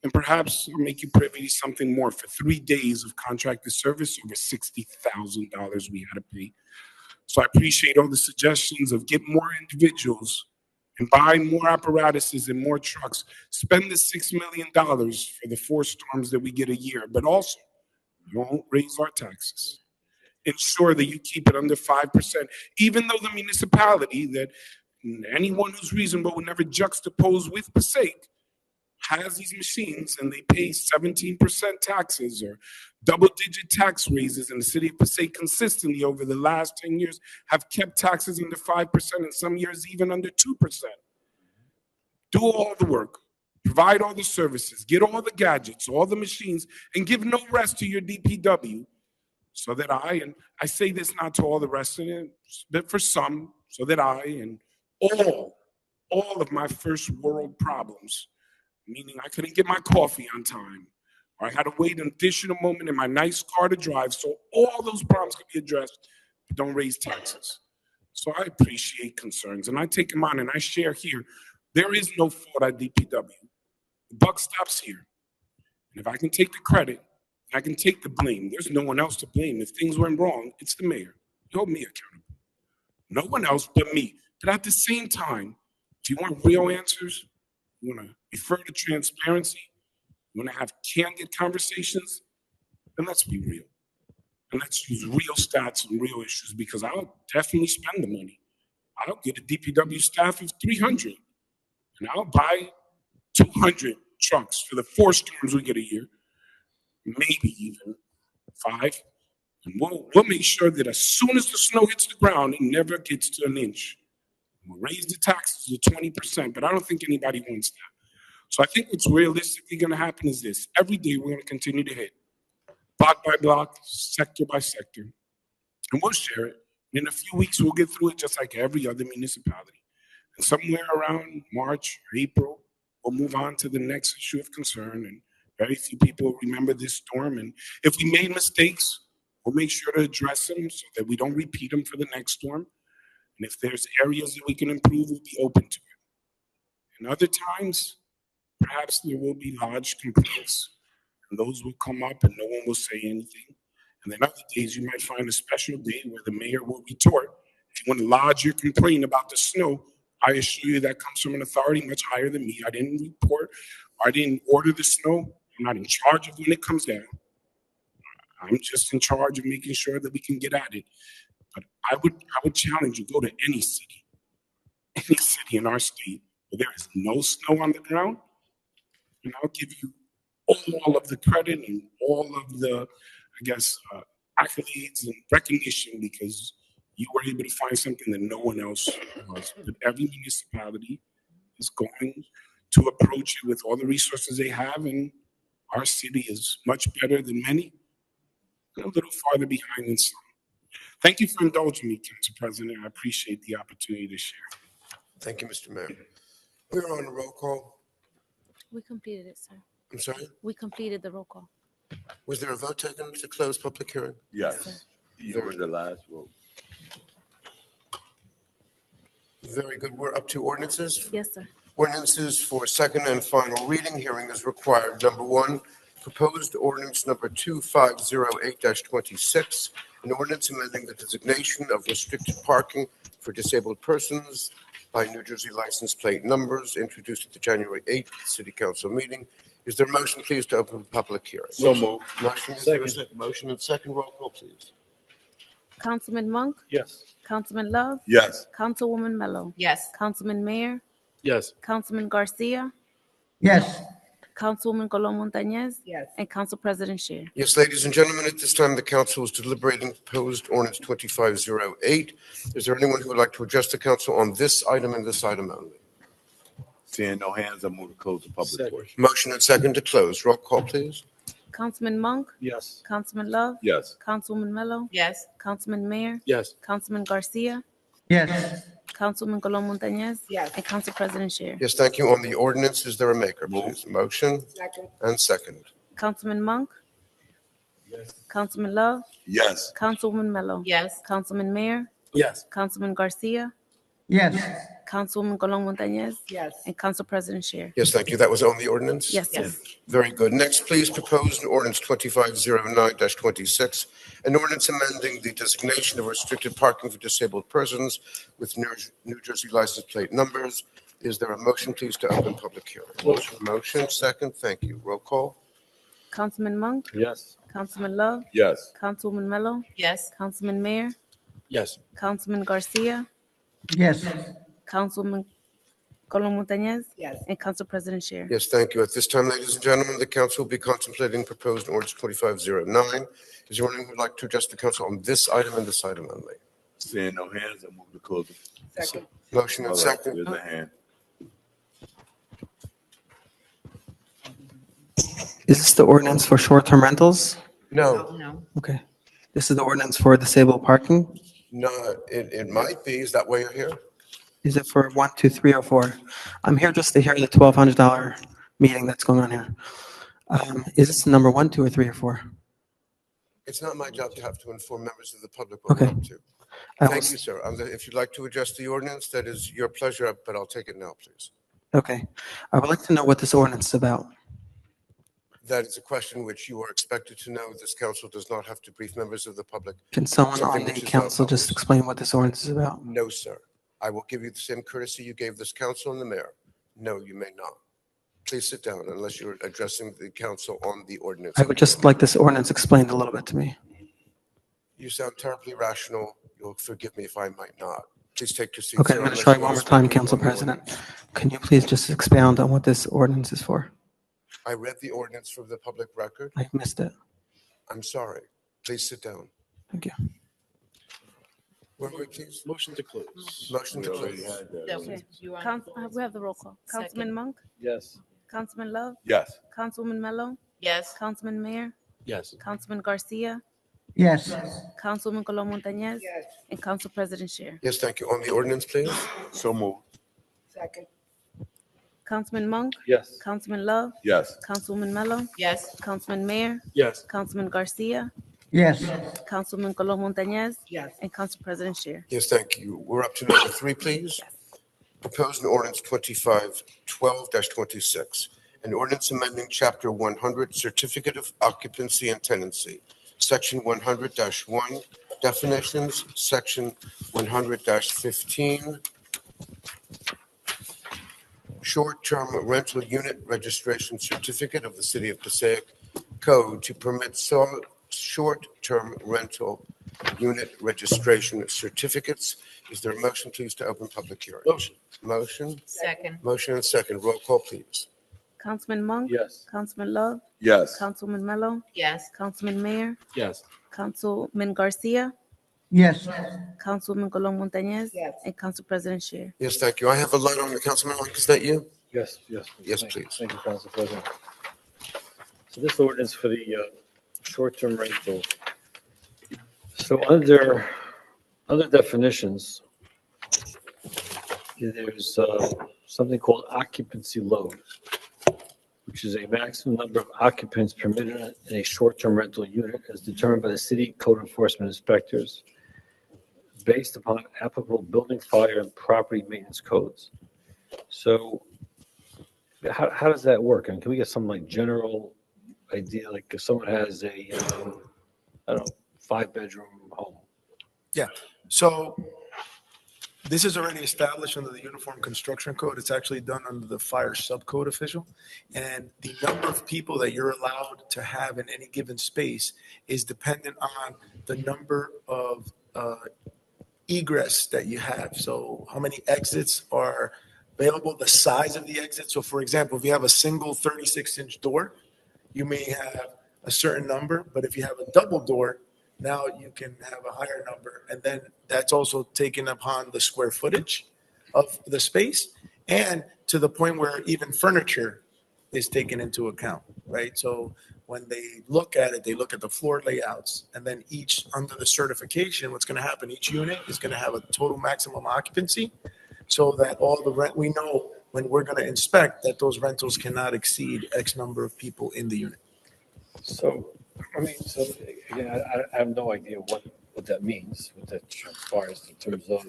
And perhaps I'll make you privy to something more. For 3 days of contracted service, over $60,000 we had to pay. So I appreciate all the suggestions of get more individuals and buy more apparatuses and more trucks. Spend the $6 million for the 4 storms that we get a year, but also don't raise our taxes. Ensure that you keep it under 5%, even though the municipality that anyone who's reasonable would never juxtapose with Passaic has these machines and they pay 17% taxes or double-digit tax raises in the city of Passaic consistently over the last 10 years have kept taxes under 5% and some years even under 2%. Do all the work, provide all the services, get all the gadgets, all the machines, and give no rest to your DPW so that and I say this not to all the rest of it, but for some, so that I and all of my first world problems, meaning I couldn't get my coffee on time, or I had to wait an additional moment in my nice car to drive, so all those problems could be addressed, but don't raise taxes. So I appreciate concerns, and I take them on, and I share here. There is no fault at DPW. The buck stops here. And if I can take the credit, I can take the blame. There's no one else to blame. If things went wrong, it's the mayor. He hold me accountable. No one else but me. But at the same time, if you want real answers, you want to refer to transparency, you want to have candid conversations, then let's be real. And let's use real stats and real issues because I'll definitely spend the money. I'll get a DPW staff of 300, and I'll buy 200 trucks for the 4 storms we get a year, maybe even 5. And we'll make sure that as soon as the snow hits the ground, it never gets to an inch. We'll raise the taxes to 20%, but I don't think anybody wants that. So I think what's realistically going to happen is this. Every day we're going to continue to hit block by block, sector by sector, and we'll share it. And in a few weeks, we'll get through it just like every other municipality. And somewhere around March or April, we'll move on to the next issue of concern. And very few people remember this storm. And if we made mistakes, we'll make sure to address them so that we don't repeat them for the next storm. And if there's areas that we can improve, we'll be open to it. And other times, perhaps there will be large complaints, and those will come up and no one will say anything. And then other days you might find a special day where the mayor will retort. If you want to lodge your complaint about the snow, I assure you that comes from an authority much higher than me. I didn't report, I didn't order the snow. I'm not in charge of when it comes down. I'm just in charge of making sure that we can get at it. But I would challenge you, go to any city in our state where there is no snow on the ground, and I'll give you all of the credit and all of the, accolades and recognition because you were able to find something that no one else was. But every municipality is going to approach it with all the resources they have, and our city is much better than many, and a little farther behind than some. Thank you for indulging me, Council President. I appreciate the opportunity to share. Thank you, Mr. Mayor. We're on a roll call. We completed it, sir. I'm sorry? We completed the roll call. Was there a vote taken to close public hearing? Yes. You were the last vote. Very good. We're up to ordinances. Yes, sir. Ordinances for second and final reading. Hearing is required. Number 1, proposed ordinance number 2508-26, an ordinance amending the designation of restricted parking for disabled persons by New Jersey license plate numbers, introduced at the January 8th City Council meeting. Is there a motion, please, to open the public hearing? So moved. Motion, is there a second? Motion and second. Roll call, please. Councilman Monk, Yes. Councilman Love, Yes. Councilwoman Mello, Yes. Councilman Mayer, Yes. Councilman Garcia, Yes. Councilwoman Colon Montañez. Yes. And Council President Shear. Yes, ladies and gentlemen, at this time, the council is deliberating proposed ordinance 2508. Is there anyone who would like to address the council on this item and this item only? Seeing no hands, I move to close the public portion. Motion and second to close. Roll call, please. Councilman Monk. Yes. Councilman Love. Yes. Councilwoman Mello. Yes. Councilman Mayor. Yes. Councilman Garcia. Yes. Councilwoman Colon Montañez. Yes. And Council President Shear. Yes, thank you. On the ordinance, is there a maker, Move. please? Motion Second. and second. Councilman Monk. Councilman Love. Yes. Councilwoman Mello. Yes. Councilman Mayor. Yes. Councilman Garcia. Yes. Councilwoman Colon Montañez. Yes. And Council President Shear. Yes, thank you. That was on the ordinance? Yes, sir. Very good. Next, please, proposed ordinance 2509-26, an ordinance amending the designation of restricted parking for disabled persons with New Jersey license plate numbers. Is there a motion, please, to open public hearing? Motion, second. Thank you. Roll call. Councilman Monk. Yes. Councilman Love. Yes. Councilwoman Mello. Yes. Councilman Mayor. Yes. Councilman Garcia. Yes. Councilman Colon Montañez. Yes. And Council President Shear. Yes, thank you. At this time, ladies and gentlemen, the council will be contemplating proposed ordinance 2509. Is there anyone who would like to address the council on this item and this item only? Seeing no hands, I move to close the. Second. Motion and second. There's a hand. Is this the ordinance for short-term rentals? No, No. Okay. This is the ordinance for disabled parking? no, it might be. Is that why you're here? Is it for 1, 2, 3, or 4? I'm here just to hear the $1,200 meeting that's going on here. Is this number 1, 2, or 3, or 4? It's not my job to have to inform members of the public what we're Okay. up to. I Thank was- you, sir. If you'd like to address the ordinance, that is your pleasure, but I'll take it now, please. Okay. I would like to know what this ordinance is about. That is a question which you are expected to know. This council does not have to brief members of the public. Can someone Something on the which is council not just published. explain what this ordinance is about? No, sir. I will give you the same courtesy you gave this council and the mayor. No, you may not. Please sit down unless you're addressing the council on the ordinance. I would just like this ordinance explained a little bit to me. You sound terribly rational. You'll forgive me if I might not. Please take your seats. Okay, sir, I'm going to unless try you one want more to time, speak Council on the President. ordinance. Can you please just expound on what this ordinance is for? I read the ordinance for the public record. I missed it. I'm sorry. Please sit down. Thank you. Where were we, please? Motion to close. Motion to We already close. had that. That was- you were on the floor. We have the roll call. Second. Councilman Monk. Yes. Councilman Love. Yes. Councilwoman Mello. Yes. Councilman Mayor. Yes. Councilman Garcia. Yes. Councilwoman Colon Montañez. Yes. And Council President Shear. Yes, thank you. On the ordinance, please. So move. Second. Councilman Monk. Yes. Councilman Love. Yes. Councilwoman Mello. Yes. Councilman Mayor. Yes. Councilman Garcia. Yes. Councilwoman Colon Montañez. Yes. And Council President Shear. Yes, thank you. We're up to number 3, please. Proposed ordinance 2512-26, an ordinance amending Chapter 100, Certificate of Occupancy and Tenancy, Section 100-1, Definitions, Section 100-15, Short-Term Rental Unit Registration Certificate of the City of Passaic Code to permit short-term rental unit registration certificates. Is there a motion, please, to open public hearing? Motion. Motion? Second. Motion and second. Roll call, please. Councilman Monk. Yes. Councilman Love. Yes. Councilwoman Mello. Yes. Councilman Mayor. Yes. Councilman Garcia. Yes. Councilwoman Colon Montañez. Yes. And Council President Shear. Yes, thank you. I have a light on the Councilman. Is that you? Yes, yes. Yes, Thank- please. Thank you, Council President. So this ordinance for the short-term rental. So under definitions, there's something called occupancy load, which is a maximum number of occupants permitted in a short-term rental unit as determined by the city code enforcement inspectors based upon applicable building, fire, and property maintenance codes. So how does that work? And can we get some like general idea, like if someone has a, I don't know, 5-bedroom home? So this is already established under the Uniform Construction Code. It's actually done under the fire subcode official. And the number of people that you're allowed to have in any given space is dependent on the number of egress that you have. So how many exits are available, the size of the exit. So for example, if you have a single 36-inch door, you may have a certain number, but if you have a double door, now you can have a higher number. And then that's also taken upon the square footage of the space, and to the point where even furniture is taken into account, right? So when they look at it, they look at the floor layouts, and then each, under the certification, what's going to happen, each unit is going to have a total maximum occupancy, so that all the rent, we know when we're going to inspect that those rentals cannot exceed X number of people in the unit. So, I mean, so again, I have no idea what that means, what that transpires in terms of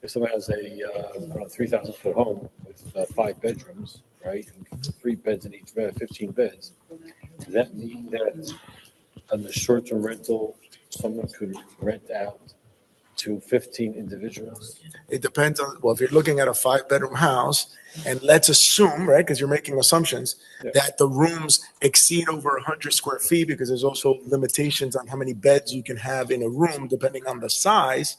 if someone has a, I don't know, 3,000-foot home with 5 bedrooms, right? And 3 beds in each bed, 15 beds. Does that mean that on the short-term rental, someone could rent out to 15 individuals? It depends on, well, if you're looking at a 5-bedroom house, and let's assume, right, because you're making assumptions, Yeah. that the rooms exceed over 100 square feet, because there's also limitations on how many beds you can have in a room depending on the size,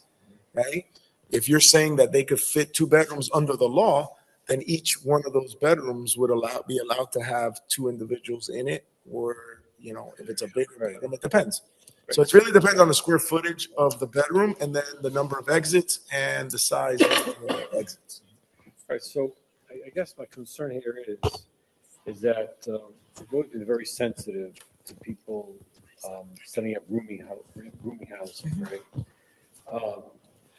right? If you're saying that they could fit 2 bedrooms under the law, then each one of those bedrooms would be allowed to have 2 individuals in it, or, you know, if it's a bigger bedroom, it depends. So it really depends on the square footage of the bedroom, and then the number of exits and the size of the exits. All right, so I guess my concern here is that we've always been very sensitive to people setting up rooming houses, right?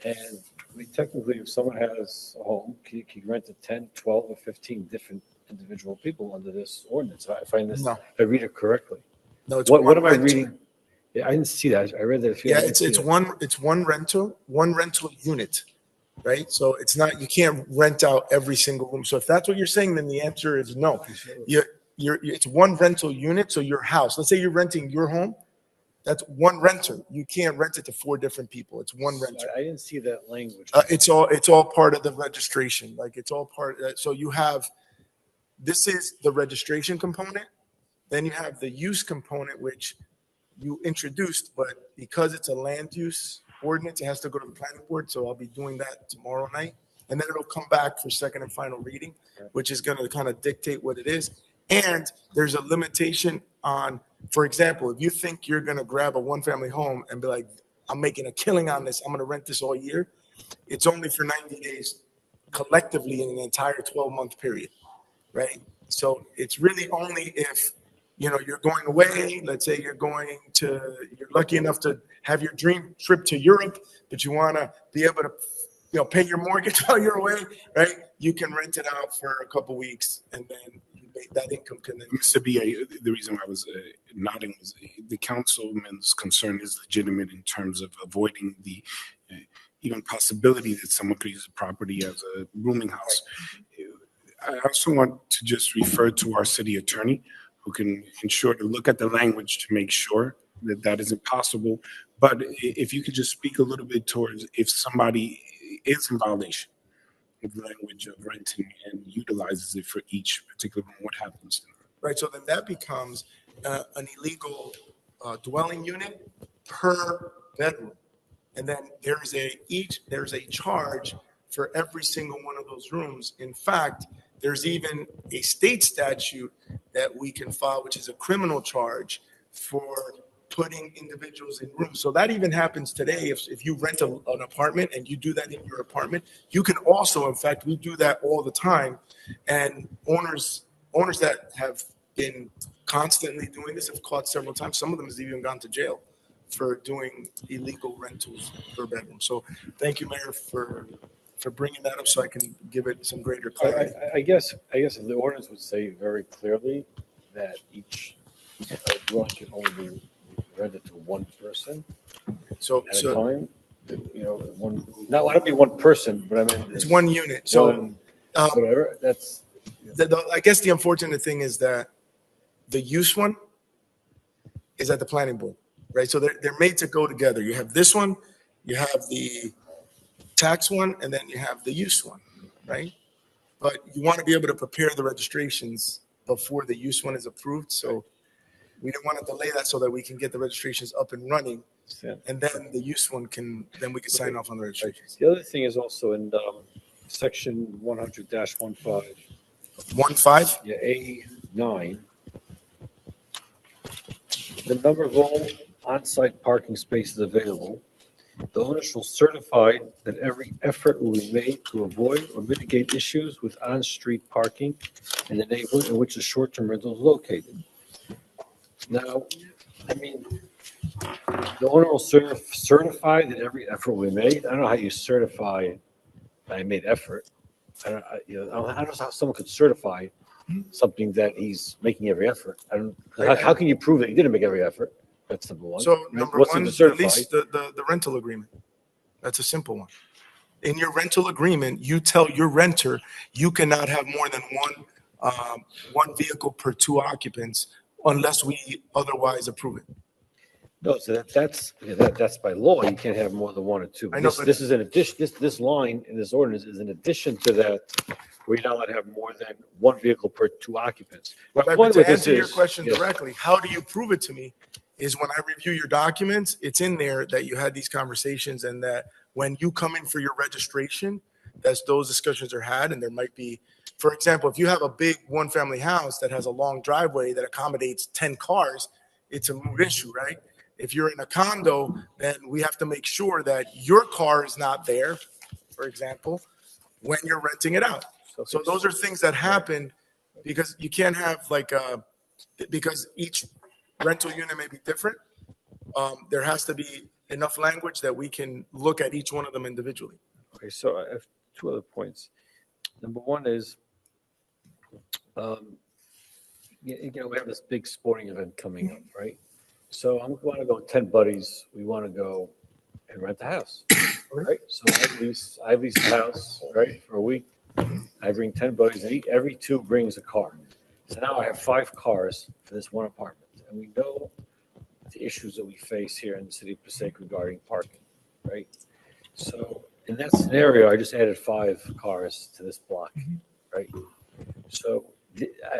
And I mean, technically, if someone has a home, can rent to 10, 12, or 15 different individual people under this ordinance. If I read it correctly. No, it's What am I renter. reading? Yeah, I didn't see that. I read that. Yeah, it's one rental unit, right? So it's not, you can't rent out every single room. So if that's what you're saying, then the answer is no. It's one rental unit. So your house, let's say you're renting your home, that's one renter. You can't rent it to 4 different people. It's one renter. I didn't see that language. It's all part of the registration. Like it's all part. So you have, this is the registration component. Then you have the use component, which you introduced, but because it's a land use ordinance, it has to go to the planning board. So I'll be doing that tomorrow night. And then it'll come back for second and final reading, which is going to kind of dictate what it is. And there's a limitation on, for example, if you think you're going to grab a 1-family home and be like, I'm making a killing on this, I'm going to rent this all year, it's only for 90 days collectively in an entire 12-month period, right? So it's really only if, you know, you're going away, let's say you're lucky enough to have your dream trip to Europe, but you want to be able to, you know, pay your mortgage while you're away, right? You can rent it out for a couple weeks, and then that income can then. Mr. BA, the reason I was nodding was the councilman's concern is legitimate in terms of avoiding the even possibility that someone could use the property as a rooming house. I also want to just refer to our city attorney, who can ensure to look at the language to make sure that that isn't possible. But if you could just speak a little bit towards if somebody is in violation of the language of renting and utilizes it for each particular room, what happens? Right, so then that becomes an illegal dwelling unit per bedroom. And then there's a charge for every single one of those rooms. In fact, there's even a state statute that we can file, which is a criminal charge for putting individuals in rooms. So that even happens today. If you rent an apartment and you do that in your apartment, you can also, in fact, we do that all the time. And owners that have been constantly doing this have caught several times. Some of them has even gone to jail for doing illegal rentals per bedroom. So thank you, Mayor, for bringing that up so I can give it some greater clarity. I guess if the ordinance would say very clearly that each dwelling can only be rented to one person So at a time, you know, not want to be one person, but I mean it's one unit. So whatever. That's I guess the unfortunate thing is that the use one is at the planning board, right? So they're made to go together. You have this one, you have the tax one, and then you have the use one, right? But you want to be able to prepare the registrations before the use one is approved. So we don't want to delay that so that we can get the registrations up and running. And then the use one we can sign off on the registrations. The other thing is also in Section 100-15. 1.5? Yeah, A9. The number of all on-site parking spaces available. The owner shall certify that every effort will be made to avoid or mitigate issues with on-street parking in the neighborhood in which the short-term rental is located. Now, I mean, the owner will certify that every effort will be made. I don't know how you certify I made effort. I don't know how someone could certify something that he's making every effort. I don't. How can you prove that he didn't make every effort? That's number one. So number What's one, to the certify? lease, the rental agreement. That's a simple one. In your rental agreement, you tell your renter you cannot have more than one vehicle per 2 occupants unless we otherwise approve it. No, so that's by law. You can't have more than 1 or 2. I know, This is an addition. This line in this ordinance is in addition to that. We're not allowed to have more than 1 vehicle per 2 occupants. My Right, point but with to this answer your is- question yes. directly, how do you prove it to me? Is when I review your documents, it's in there that you had these conversations and that when you come in for your registration, that's those discussions are had. And there might be, for example, if you have a big 1-family house that has a long driveway that accommodates 10 cars, it's a moot issue, right? If you're in a condo, then we have to make sure that your car is not there, for example, when you're renting it out. So those are things that happen because you can't have because each rental unit may be different. There has to be enough language that we can look at each one of them individually. Okay, so I have 2 other points. Number one is, we have this big sporting event coming up, right? So I'm going to go with 10 buddies. We want to go and rent the house, right? So I lease the house, right, for a week. I bring 10 buddies, and every 2 brings a car. So now I have 5 cars for this one apartment, and we know the issues that we face here in the city of Passaic regarding parking, right? So in that scenario, I just added 5 cars to this block, right? So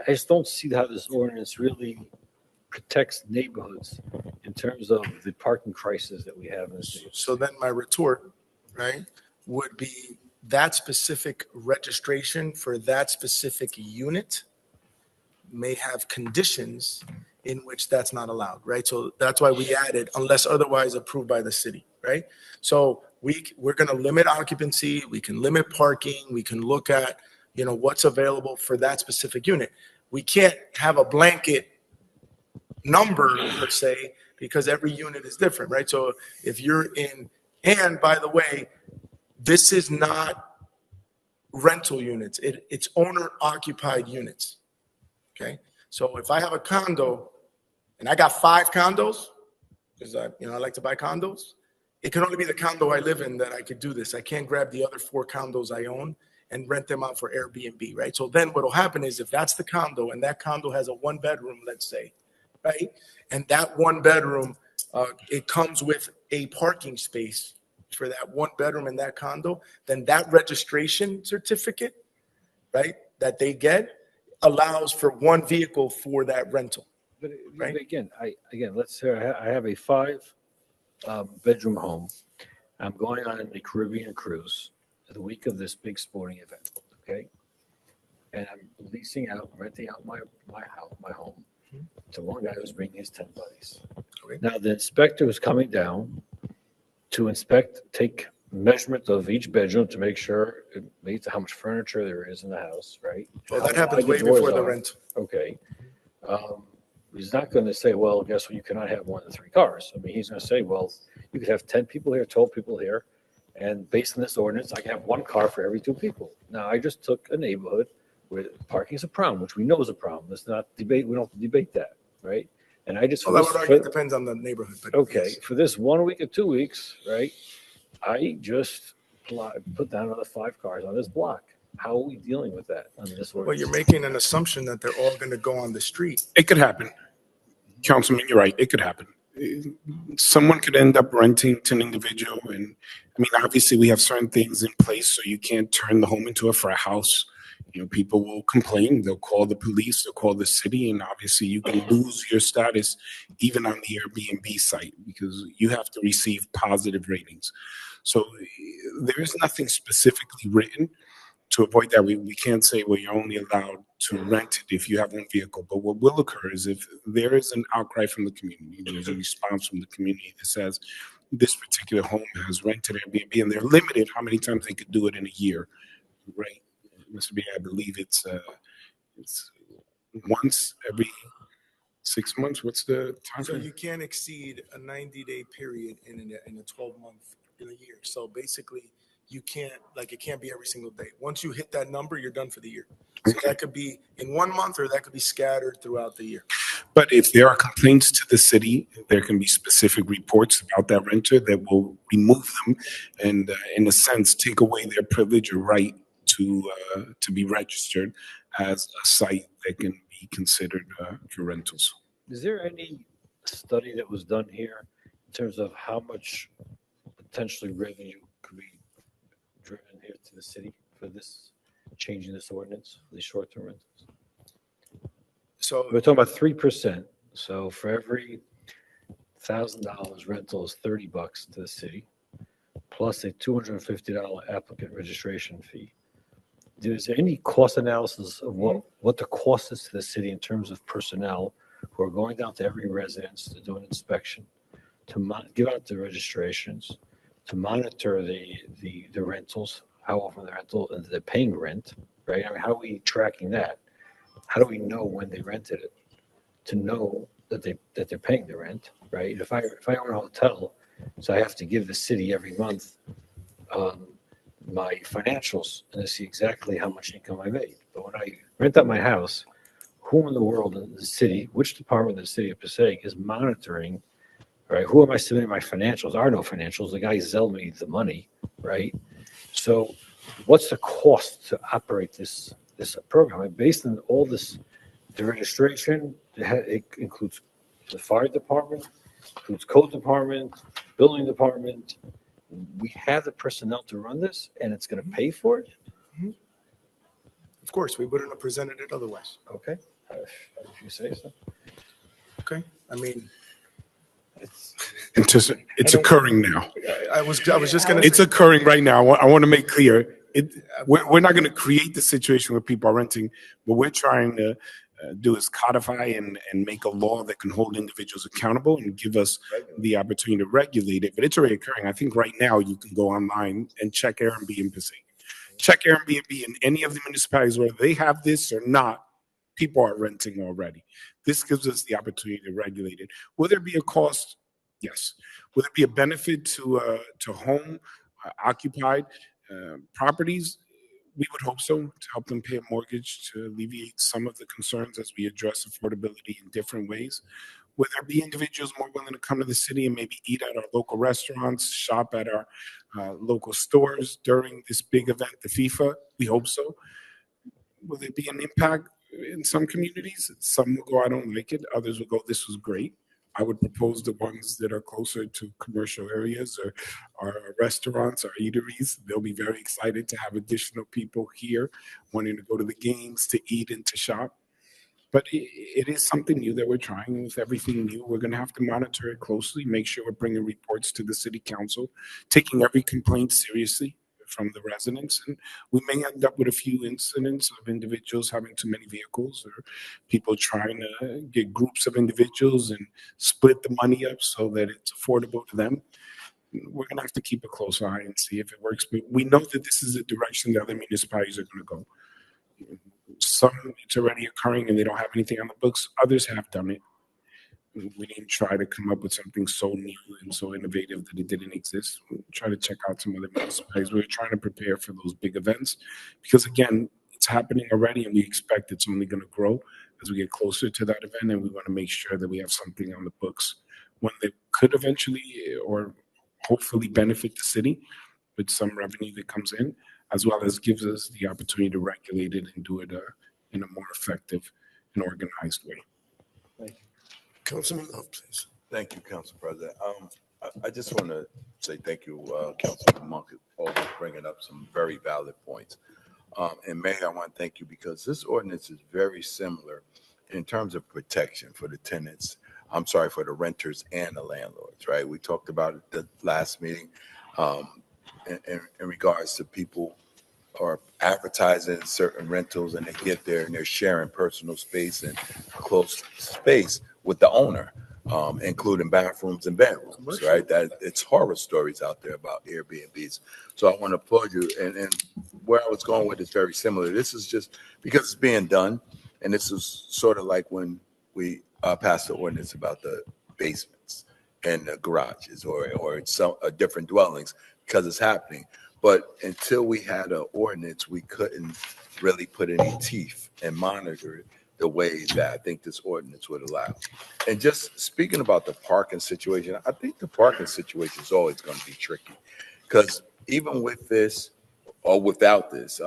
I just don't see how this ordinance really protects neighborhoods in terms of the parking crisis that we have in the city. So then my retort, right, would be that specific registration for that specific unit may have conditions in which that's not allowed, right? So that's why we added unless otherwise approved by the city, right? So we're going to limit occupancy, we can limit parking, we can look at, what's available for that specific unit. We can't have a blanket number per se because every unit is different, right? So if you're in, and by the way, this is not rental units, it's owner occupied units. Okay, so if I have a condo and I got 5 condos, because I like to buy condos, it can only be the condo I live in that I could do this. I can't grab the other 4 condos I own and rent them out for Airbnb, right? So then what will happen is if that's the condo and that condo has a 1-bedroom, let's say, right? And that 1-bedroom, it comes with a parking space for that 1-bedroom in that condo, then that registration certificate, right, that they get allows for 1 vehicle for that rental. But right? again, let's say I have a 5-bedroom home. I'm going on a Caribbean cruise the week of this big sporting event, okay? And I'm renting out my home to one guy who's bringing his 10 buddies. Okay. Now, the inspector is coming down to take measurement of each bedroom to make sure it meets how much furniture there is in the house, right? Well, How that happens wide way doors before the are. rent. Okay. He's not going to say, well, guess what? You cannot have more than 3 cars. I mean, he's going to say, well, you could have 10 people here, 12 people here. And based on this ordinance, I can have 1 car for every 2 people. Now, I just took a neighborhood where parking is a problem, which we know is a problem. Let's not debate. We don't have to debate that, right? And I just, Well, I would argue it depends on the neighborhood. But okay, yes. for this 1 week or 2 weeks, right? I just put down another 5 cars on this block. How are we dealing with that on this Well, ordinance? you're making an assumption that they're all going to go on the street. It could happen. Councilman, you're right. It could happen. Someone could end up renting to an individual. And I mean, obviously we have certain things in place, so you can't turn the home into a frat house. People will complain. They'll call the police, they'll call the city, and obviously you can lose your status even on the Airbnb site because you have to receive positive ratings. So there is nothing specifically written to avoid that. We can't say, well, you're only allowed to rent it if you have one vehicle. But what will occur is if there is an outcry from the community, there's a response from the community that says this particular home has rented Airbnb and they're limited how many times they could do it in a year, right? Mr. B, I believe it's once every 6 months. What's the time So frame? you can't exceed a 90-day period in a 12-month in a year. So basically, you can't, like, it can't be every single day. Once you hit that number, you're done for the year. So that could be in 1 month, or that could be scattered throughout the year. But if there are complaints to the city, there can be specific reports about that renter that will remove them and, in a sense, take away their privilege or right to be registered as a site that can be considered for rentals. Is there any study that was done here in terms of how much potentially revenue could be driven here to the city for this, changing this ordinance for these short-term rentals? So We're talking about 3%. So for every $1,000 rental is $30 to the city, plus a $250 applicant registration fee. Is there any cost analysis of what the cost is to the city in terms of personnel who are going down to every residence to do an inspection, to give out the registrations, to monitor the rentals, how often the rental, and they're paying rent, right? I mean, how are we tracking that? How do we know when they rented it? To know that they're paying the rent, right? If I own a hotel, so I have to give the city every month my financials and to see exactly how much income I made. But when I rent out my house, who in the world in the city, which department of the city of Passaic is monitoring, right? Who am I submitting my financials? There are no financials. The guy Zell me the money, right? So what's the cost to operate this program? And based on all this, the registration, it includes the fire department, includes code department, building department. We have the personnel to run this, and it's going to pay for it? of course, we wouldn't have presented it otherwise. Okay. If you say so. Okay. I mean, It's occurring now. I was just going to It's occurring right now. I want to make clear, we're not going to create the situation where people are renting. What we're trying to do is codify and make a law that can hold individuals accountable and give us the opportunity to regulate it. But it's already occurring. I think right now you can go online and check Airbnb in Passaic. Check Airbnb in any of the municipalities, whether they have this or not. People are renting already. This gives us the opportunity to regulate it. Will there be a cost? Yes. Will there be a benefit to home occupied properties? We would hope so, to help them pay a mortgage, to alleviate some of the concerns as we address affordability in different ways. Will there be individuals more willing to come to the city and maybe eat at our local restaurants, shop at our local stores during this big event, the FIFA? We hope so. Will there be an impact in some communities? Some will go, I don't like it. Others will go, this was great. I would propose the ones that are closer to commercial areas or our restaurants, our eateries. They'll be very excited to have additional people here wanting to go to the games, to eat, and to shop. But it is something new that we're trying. With everything new, we're going to have to monitor it closely, make sure we're bringing reports to the city council, taking every complaint seriously from the residents. And we may end up with a few incidents of individuals having too many vehicles or people trying to get groups of individuals and split the money up so that it's affordable to them. We're going to have to keep a close eye and see if it works. But we know that this is the direction that other municipalities are going to go. Some, it's already occurring and they don't have anything on the books. Others have done it. We didn't try to come up with something so new and so innovative that it didn't exist. We try to check out some other municipalities. We're trying to prepare for those big events because, again, it's happening already and we expect it's only going to grow as we get closer to that event. And we want to make sure that we have something on the books, one that could eventually or hopefully benefit the city with some revenue that comes in, as well as gives us the opportunity to regulate it and do it in a more effective and organized way. Thank you. Councilman Love, please. Thank you, Council President. I just want to say thank you, Councilman Monk, for bringing up some very valid points. And Mayor, I want to thank you because this ordinance is very similar in terms of protection for the tenants. I'm sorry, for the renters and the landlords, right? We talked about it the last meeting. in regards to people are advertising certain rentals and they get there and they're sharing personal space and close space with the owner, including bathrooms and bedrooms, right? That it's horror stories out there about Airbnbs. So I want to applaud you. And where I was going with is very similar. This is just because it's being done. And this is sort of like when we passed the ordinance about the basements and the garages or some different dwellings because it's happening. But until we had an ordinance, we couldn't really put any teeth and monitor it the way that I think this ordinance would allow. And just speaking about the parking situation, I think the parking situation is always going to be tricky because even with this or without this,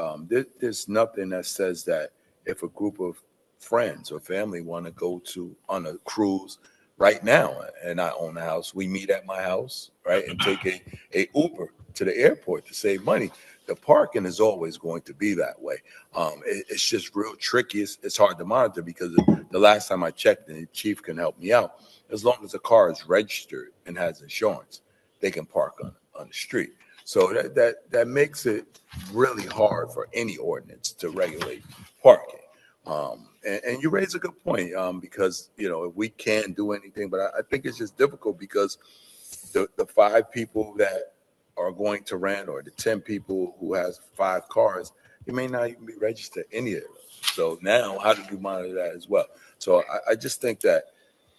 there's nothing that says that if a group of friends or family want to go on a cruise right now and I own a house, we meet at my house, right, and take a Uber to the airport to save money. The parking is always going to be that way. It's just real tricky. It's hard to monitor because the last time I checked, and the chief can help me out, as long as the car is registered and has insurance, they can park on the street. So that makes it really hard for any ordinance to regulate parking. And you raise a good point because, if we can do anything, but I think it's just difficult because the 5 people that are going to rent or the 10 people who has 5 cars, you may not even be registered any of them. So now how do you monitor that as well? So I just think that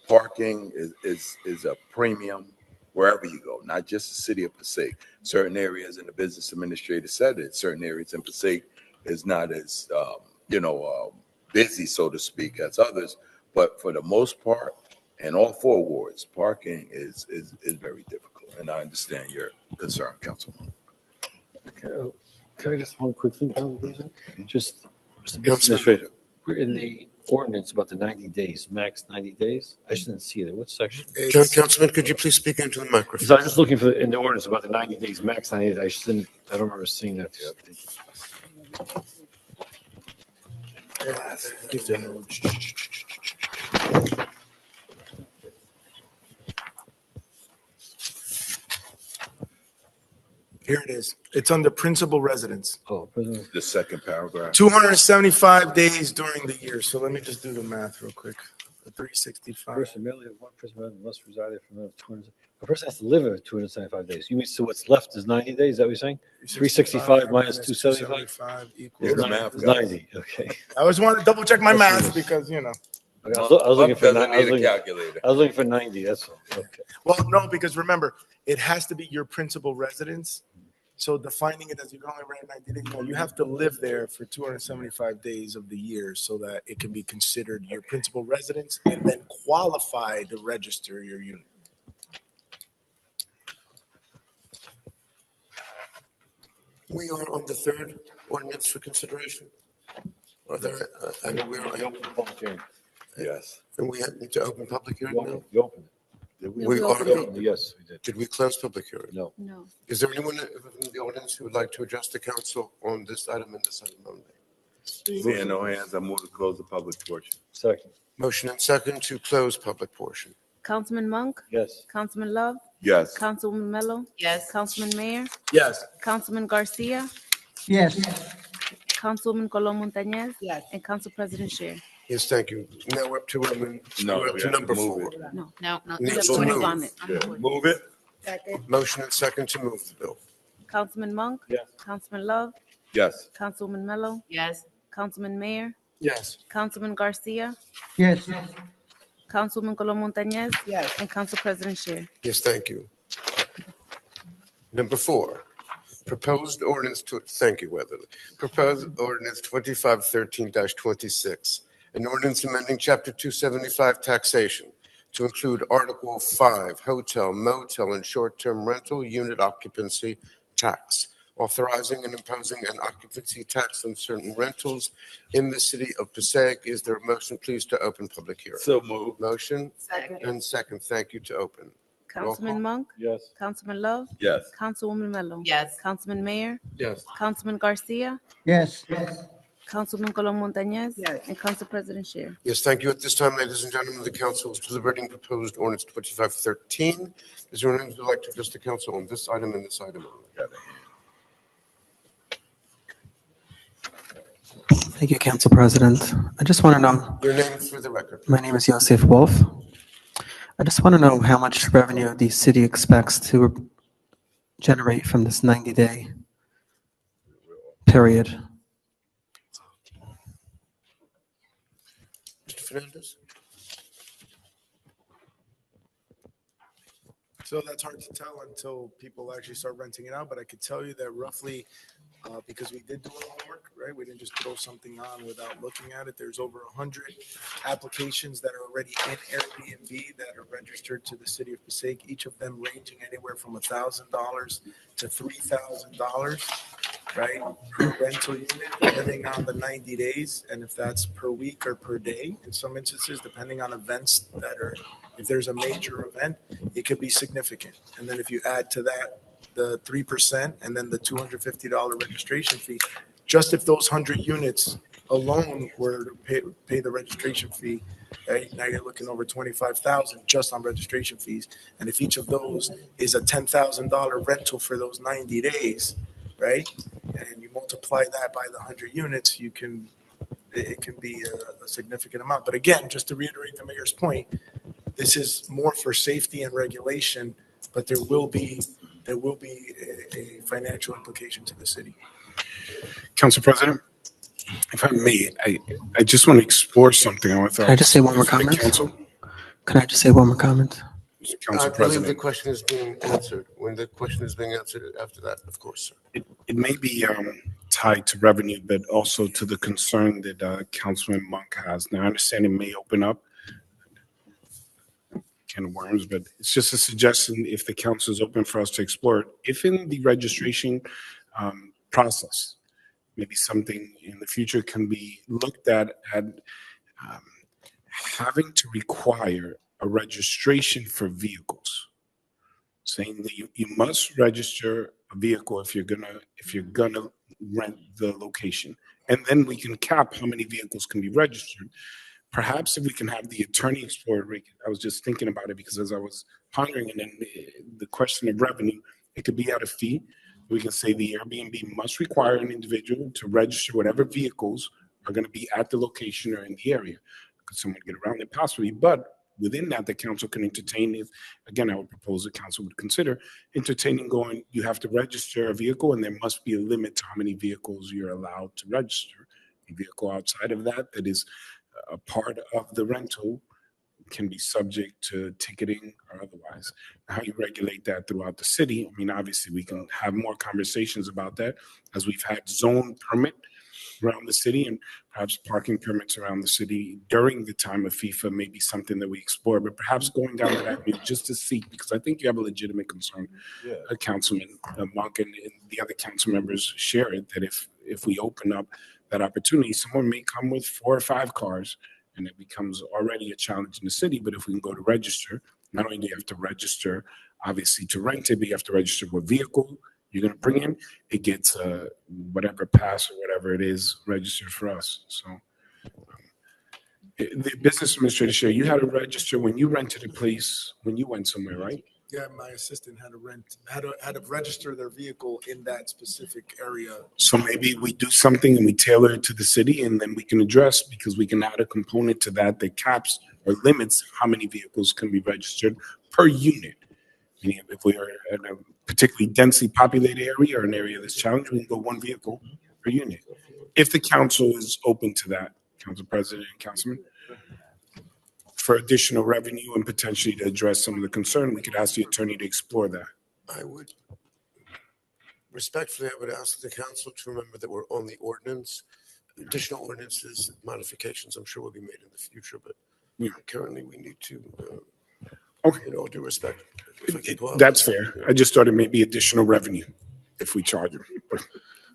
parking is a premium wherever you go, not just the city of Passaic. Certain areas in the business administrator said it, certain areas in Passaic is not as, busy, so to speak, as others. But for the most part, in all 4 wards, parking is very difficult. And I understand your concern, Councilman. Okay, can I just one quick thing, Council President? Just, Mr. Councilman. Administrator, we're in the ordinance about the 90 days, max 90 days. I shouldn't see it. What section? Councilman, could you please speak into the microphone? So I was just looking for, in the ordinance about the 90 days, max 90 days. I don't remember seeing that. Here it is. It's under principal residence. Oh, President. The second paragraph. 275 days during the year. So let me just do the math real quick. 365. Person merely of one person must reside there for another 200. A person has to live there 275 days. You mean, so what's left is 90 days? Is that what you're saying? 365 minus 275? You're the math It's guy. 90, okay. I always want to double check my math because, Okay, I was looking for Doesn't need a calculator. I was looking for 90, that's all. Okay. Well, no, because remember, it has to be your principal residence. So defining it as you can only rent 90 days, no, you have to live there for 275 days of the year so that it can be considered your principal residence and then qualify to register your unit. We are on the 3rd ordinance for consideration. Are there, and we are, Public hearing. Yes. and we need to open public hearing now? You opened it. We are, Yes, we did. did we close public hearing? No. No. Is there anyone in the audience who would like to address the council on this item and this item only? Seeing no hands, I move to close the public portion. Second, Motion and second to close public portion. Councilman Monk, yes. Councilman Love, Yes. Councilwoman Mello, Yes. Councilman Mayor, Yes. Councilman Garcia, Yes. Councilwoman Colon Montañez, Yes. and Council President Scher. Yes, thank you. Now we're up to, No, we're up we to have to number move 4. it. No. No. You have Needs to to move move. on it. Yeah. Move it. Motion and second to move the bill. Councilman Monk, Yes. Councilman Love, Yes. Councilwoman Mello, Yes. Councilman Mayor, Yes. Councilman Garcia, Yes. Councilwoman Colon Montañez, Yes. and Council President Scher. Yes, thank you. Number 4, proposed ordinance thank you, Weatherly. Proposed ordinance 2513-26, an ordinance amending chapter 275 taxation to include Article 5, hotel, motel, and short-term rental unit occupancy tax, authorizing and imposing an occupancy tax on certain rentals in the city of Passaic. Is there a motion, please, to open public hearing? So move. Motion Second. and second. Thank you to open. Councilman Monk, Yes. Councilman Love, Yes. Councilwoman Mello. Yes. Councilman Mayor, Yes. Councilman Garcia, Yes. Councilwoman Colon Montañez, Yes. and Council President Scher. Yes, thank you. At this time, ladies and gentlemen, the council is deliberating proposed ordinance 2513. Is there anyone who would like to address the council on this item and this item only? Thank you, Council President. I just want to know, Your name for the record. my name is Yosef Wolf. I just want to know how much revenue the city expects to generate from this 90-day period. Mr. Fernandez? So that's hard to tell until people actually start renting it out, but I could tell you that roughly, because we did do our homework, right? We didn't just throw something on without looking at it. There's over 100 applications that are already in Airbnb that are registered to the city of Passaic, each of them ranging anywhere from $1,000 to $3,000, right? Per rental unit, depending on the 90 days, and if that's per week or per day. In some instances, depending on events that are, if there's a major event, it could be significant. And then if you add to that the 3% and then the $250 registration fee, just if those 100 units alone were to pay the registration fee, right, now you're looking over 25,000 just on registration fees. And if each of those is a $10,000 rental for those 90 days, right, and you multiply that by the 100 units, you can, it can be a significant amount. But again, just to reiterate the mayor's point, this is more for safety and regulation, but there will be a financial implication to the city. Council President, if I may, I just want to explore something. Can I just say one more comment? Council, Can I just say one more comment? Council I believe the President, question is being answered. When the question is being answered after that, of course, sir. it may be tied to revenue, but also to the concern that Councilman Monk has. Now, I understand it may open up can of worms, but it's just a suggestion if the council is open for us to explore it. If in the registration process, maybe something in the future can be looked at having to require a registration for vehicles, saying that you must register a vehicle if you're gonna rent the location, and then we can cap how many vehicles can be registered. Perhaps if we can have the attorney explore it, Rick, I was just thinking about it because as I was pondering, and then the question of revenue, it could be at a fee. We can say the Airbnb must require an individual to register whatever vehicles are going to be at the location or in the area. Could someone get around it? Possibly, but within that, the council can entertain, if, again, I would propose the council would consider entertaining going, you have to register a vehicle and there must be a limit to how many vehicles you're allowed to register. A vehicle outside of that is a part of the rental can be subject to ticketing or otherwise. How you regulate that throughout the city, I mean, obviously we can have more conversations about that as we've had zone permit around the city and perhaps parking permits around the city during the time of FIFA may be something that we explore, but perhaps going down that avenue just to see, because I think you have a legitimate concern, Councilman Monk and the other council members share it, that if we open up that opportunity, someone may come with 4 or 5 cars and it becomes already a challenge in the city. But if we can go to register, not only do you have to register, obviously, to rent it, but you have to register what vehicle you're going to bring in. It gets whatever pass or whatever it is registered for us. So the business administrator, share, you had to register when you rented a place, when you went somewhere, right? Yeah, my assistant had to register their vehicle in that specific area. So maybe we do something and we tailor it to the city, and then we can address, because we can add a component to that that caps or limits how many vehicles can be registered per unit. Meaning if we are in a particularly densely populated area or an area that's challenged, we can go 1 vehicle per unit. If the council is open to that, Council President and Councilman, for additional revenue and potentially to address some of the concern, we could ask the attorney to explore that. I would respectfully, I would ask the council to remember that we're on the ordinance. Additional ordinances, modifications, I'm sure will be made in the future, but currently we need to, in all due respect. That's fair. I just thought it may be additional revenue if we charge them. But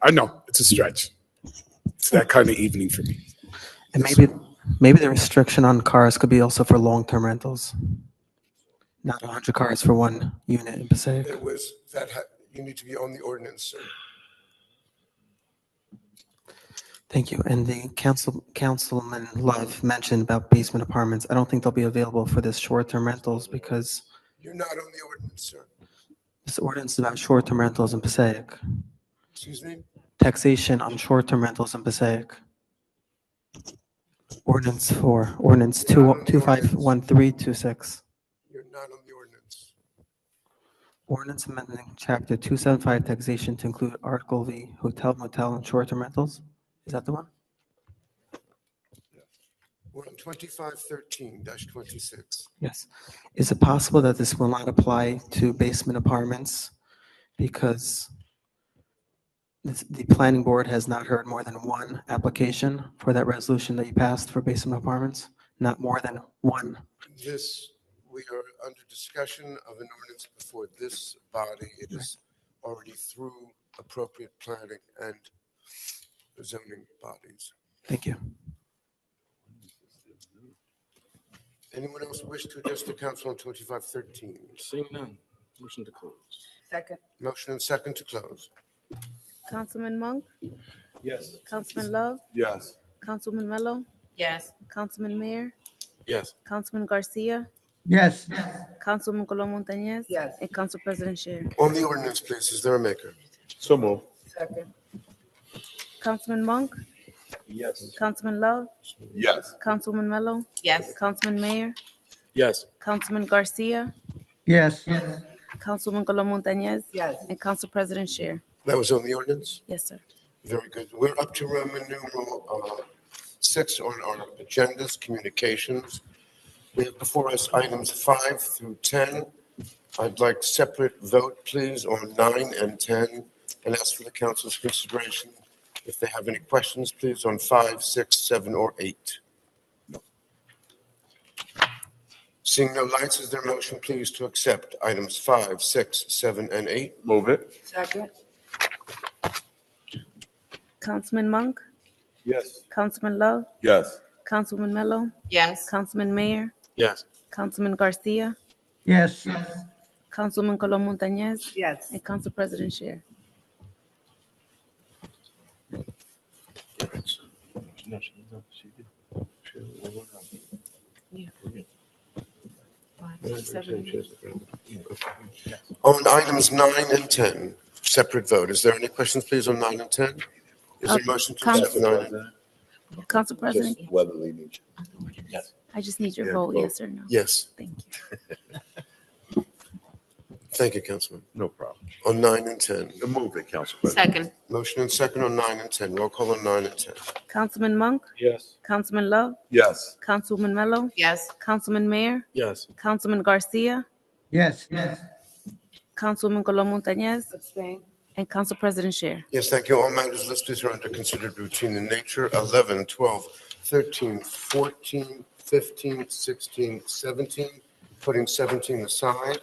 I know it's a stretch. It's that kind of evening for me. And maybe the restriction on cars could be also for long-term rentals. Not 100 cars for 1 unit in Passaic. It was that you need to be on the ordinance, sir. Thank you. And the Councilman Love mentioned about basement apartments. I don't think they'll be available for this short-term rentals because you're not on the ordinance, sir. This ordinance is about short-term rentals in Passaic. Excuse me? Taxation on short-term rentals in Passaic. Ordinance 4, ordinance 251326. You're not on the ordinance. Ordinance amending chapter 275 taxation to include Article V, hotel, motel, and short-term rentals. Is that the one? We're on 2513-26. Yes. Is it possible that this will not apply to basement apartments because the planning board has not heard more than one application for that resolution that you passed for basement apartments? Not more than one. We are under discussion of an ordinance before this body. It is already through appropriate planning and zoning bodies. Thank you. Anyone else wish to address the council on 2513? Seeing none, motion to close. Second. Motion and second to close. Councilman Monk, Yes. Councilman Love, Yes. Councilman Mello, Yes. Councilman Mayor, Yes. Councilman Garcia, Yes. Councilman Colon Montañez. Yes. And Council President Scher. On the ordinance, please, is there a maker? So move. Second. Councilman Monk, Yes. Councilman Love, Yes. Councilman Mello, Yes. Councilman Mayor, Yes. Councilman Garcia, Yes. Councilman Colon Montañez. Yes. And Council President Scher. That was on the ordinance? Yes, sir. Very good. We're up to Roman numeral 6 on our agendas, communications. We have before us items 5 through 10. I'd like separate vote, please, on 9 and 10, and ask for the council's consideration. If they have any questions, please, on 5, 6, 7, or 8. Seeing no lights, is there a motion, please, to accept items 5, 6, 7, and 8? Move it. Second. Councilman Monk, Yes. Councilman Love, Yes. Councilman Mello, Yes. Councilman Mayor, Yes. Councilman Garcia, Yes. Councilman Colon Montañez. Yes. And Council President Scher. On items 9 and 10, separate vote. Is there any questions, please, on 9 and 10? Is there a motion to accept 9 and 10? Council President, Just Weatherly needs. I just need your Yeah, vote, vote. yes or no? Yes. Thank you. Thank you, Councilman. No problem. On 9 and 10. Move it, Council President. Second. Motion and second on 9 and 10. Roll call on 9 and 10. Councilman Monk, Yes. Councilman Love, Yes. Councilman Mello, Yes. Councilman Mayor, Yes. Councilman Garcia, Yes. Yes. Councilman Colon Montañez, Abstain. and Council President Scher. Yes, thank you. All matters listed are under considered routine in nature. 11, 12, 13, 14, 15, 16, 17, putting 17 aside.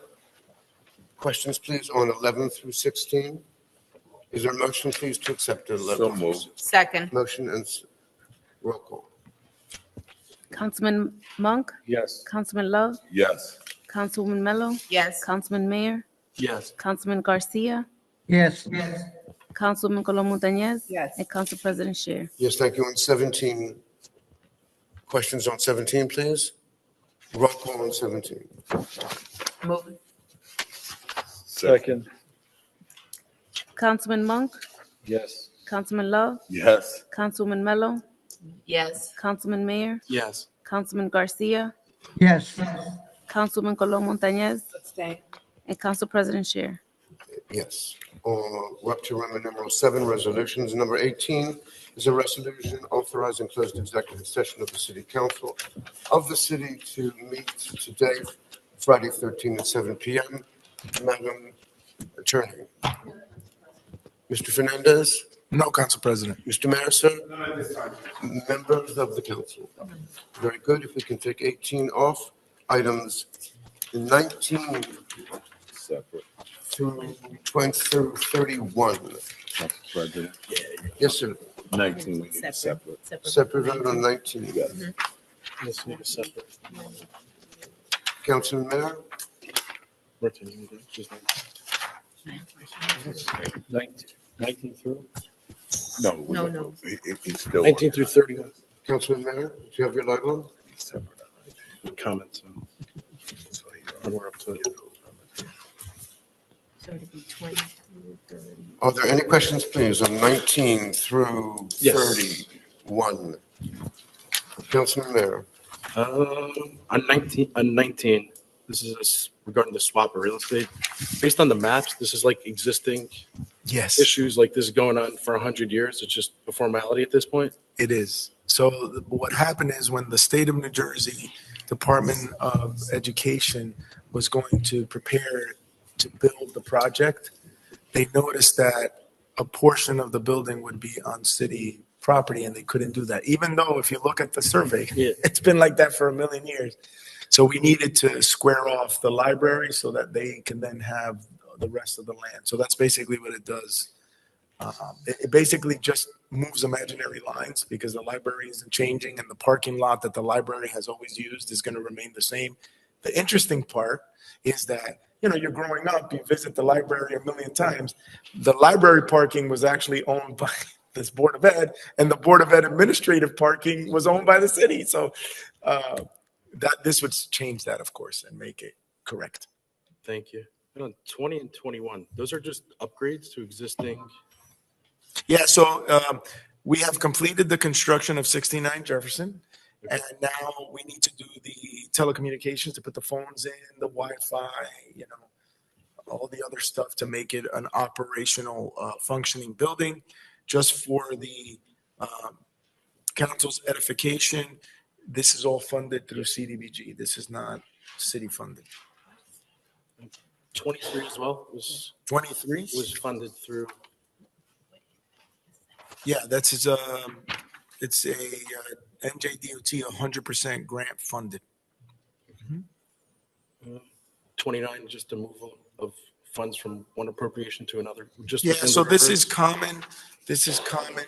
Questions, please, on 11 through 16? Is there a motion, please, to accept 11? So moved. Second. Motion and roll call. Councilman Monk, Yes. Councilman Love, Yes. Councilwoman Mello, Yes. Councilman Mayor, Yes. Councilman Garcia, Yes. Councilman Colon Montañez. Yes. And Council President Scher. Yes, thank you. On 17, questions on 17, please? Roll call on 17. Move it. Second. Councilman Monk, Yes. Councilman Love, Yes. Councilwoman Mello, Yes. Councilman Mayor, Yes. Councilman Garcia, Yes. Councilman Colon Montañez, Abstain. and Council President Scher. Yes. We're up to Roman numeral 7, resolutions. Number 18 is a resolution authorizing closed executive session of the City Council of the city to meet today, Friday, 13 at 7 p.m. Madam Attorney. Mr. Fernandez? No, Council President. Mr. Mayor, sir? None at this time. Members of the council? Very good. If we can take 18 off, items 19 Separate. through 20 through 31. Council President. Yes, sir. 19, we need a separate. Separate vote on 19. Yes. Let's make a separate. Councilman Mayor? Martin, you need it? Just 19 through? No. No. He's still. 19 through 31. Councilman Mayor, do you have your light on? Comments. And we're up to. So it'd be 20 through 30. Are there any questions, please, on 19 through Yes. 31? Councilman Mayor. On 19, this is regarding the swap of real estate. Based on the maps, this is like existing Yes, issues like this going on for 100 years. It's just a formality at this point. it is. So what happened is when the state of New Jersey Department of Education was going to prepare to build the project, they noticed that a portion of the building would be on city property and they couldn't do that. Even though if you look at the survey, Yeah. it's been like that for a million years. So we needed to square off the library so that they can then have the rest of the land. So that's basically what it does. It basically just moves imaginary lines because the library isn't changing and the parking lot that the library has always used is going to remain the same. The interesting part is that, you're growing up, you visit the library a million times. The library parking was actually owned by this Board of Ed, and the Board of Ed administrative parking was owned by the city. So this would change that, of course, and make it correct. Thank you. And on 20 and 21, those are just upgrades to existing. Yeah, so we have completed the construction of 69 Jefferson, and now we need to do the telecommunications to put the phones in, the Wi-Fi, all the other stuff to make it an operational, functioning building. Just for the council's edification, this is all funded through CDBG. This is not city funded. 23 as well was 23 was funded through. Yeah, it's a NJDOT 100% grant funded. 29, just a move of funds from one appropriation to another. Just Yeah, within so the this reverse. is common. This is common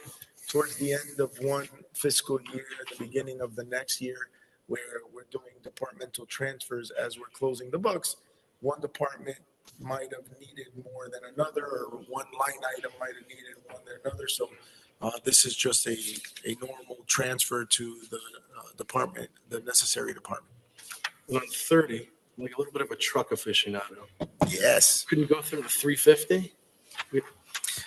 towards the end of one fiscal year, at the beginning of the next year, where we're doing departmental transfers as we're closing the books. One department might have needed more than another, or one line item might have needed more than another. So this is just a normal transfer to the department, the necessary department. And on 30, like a little bit of a truck aficionado. Yes. Couldn't you go through the 350?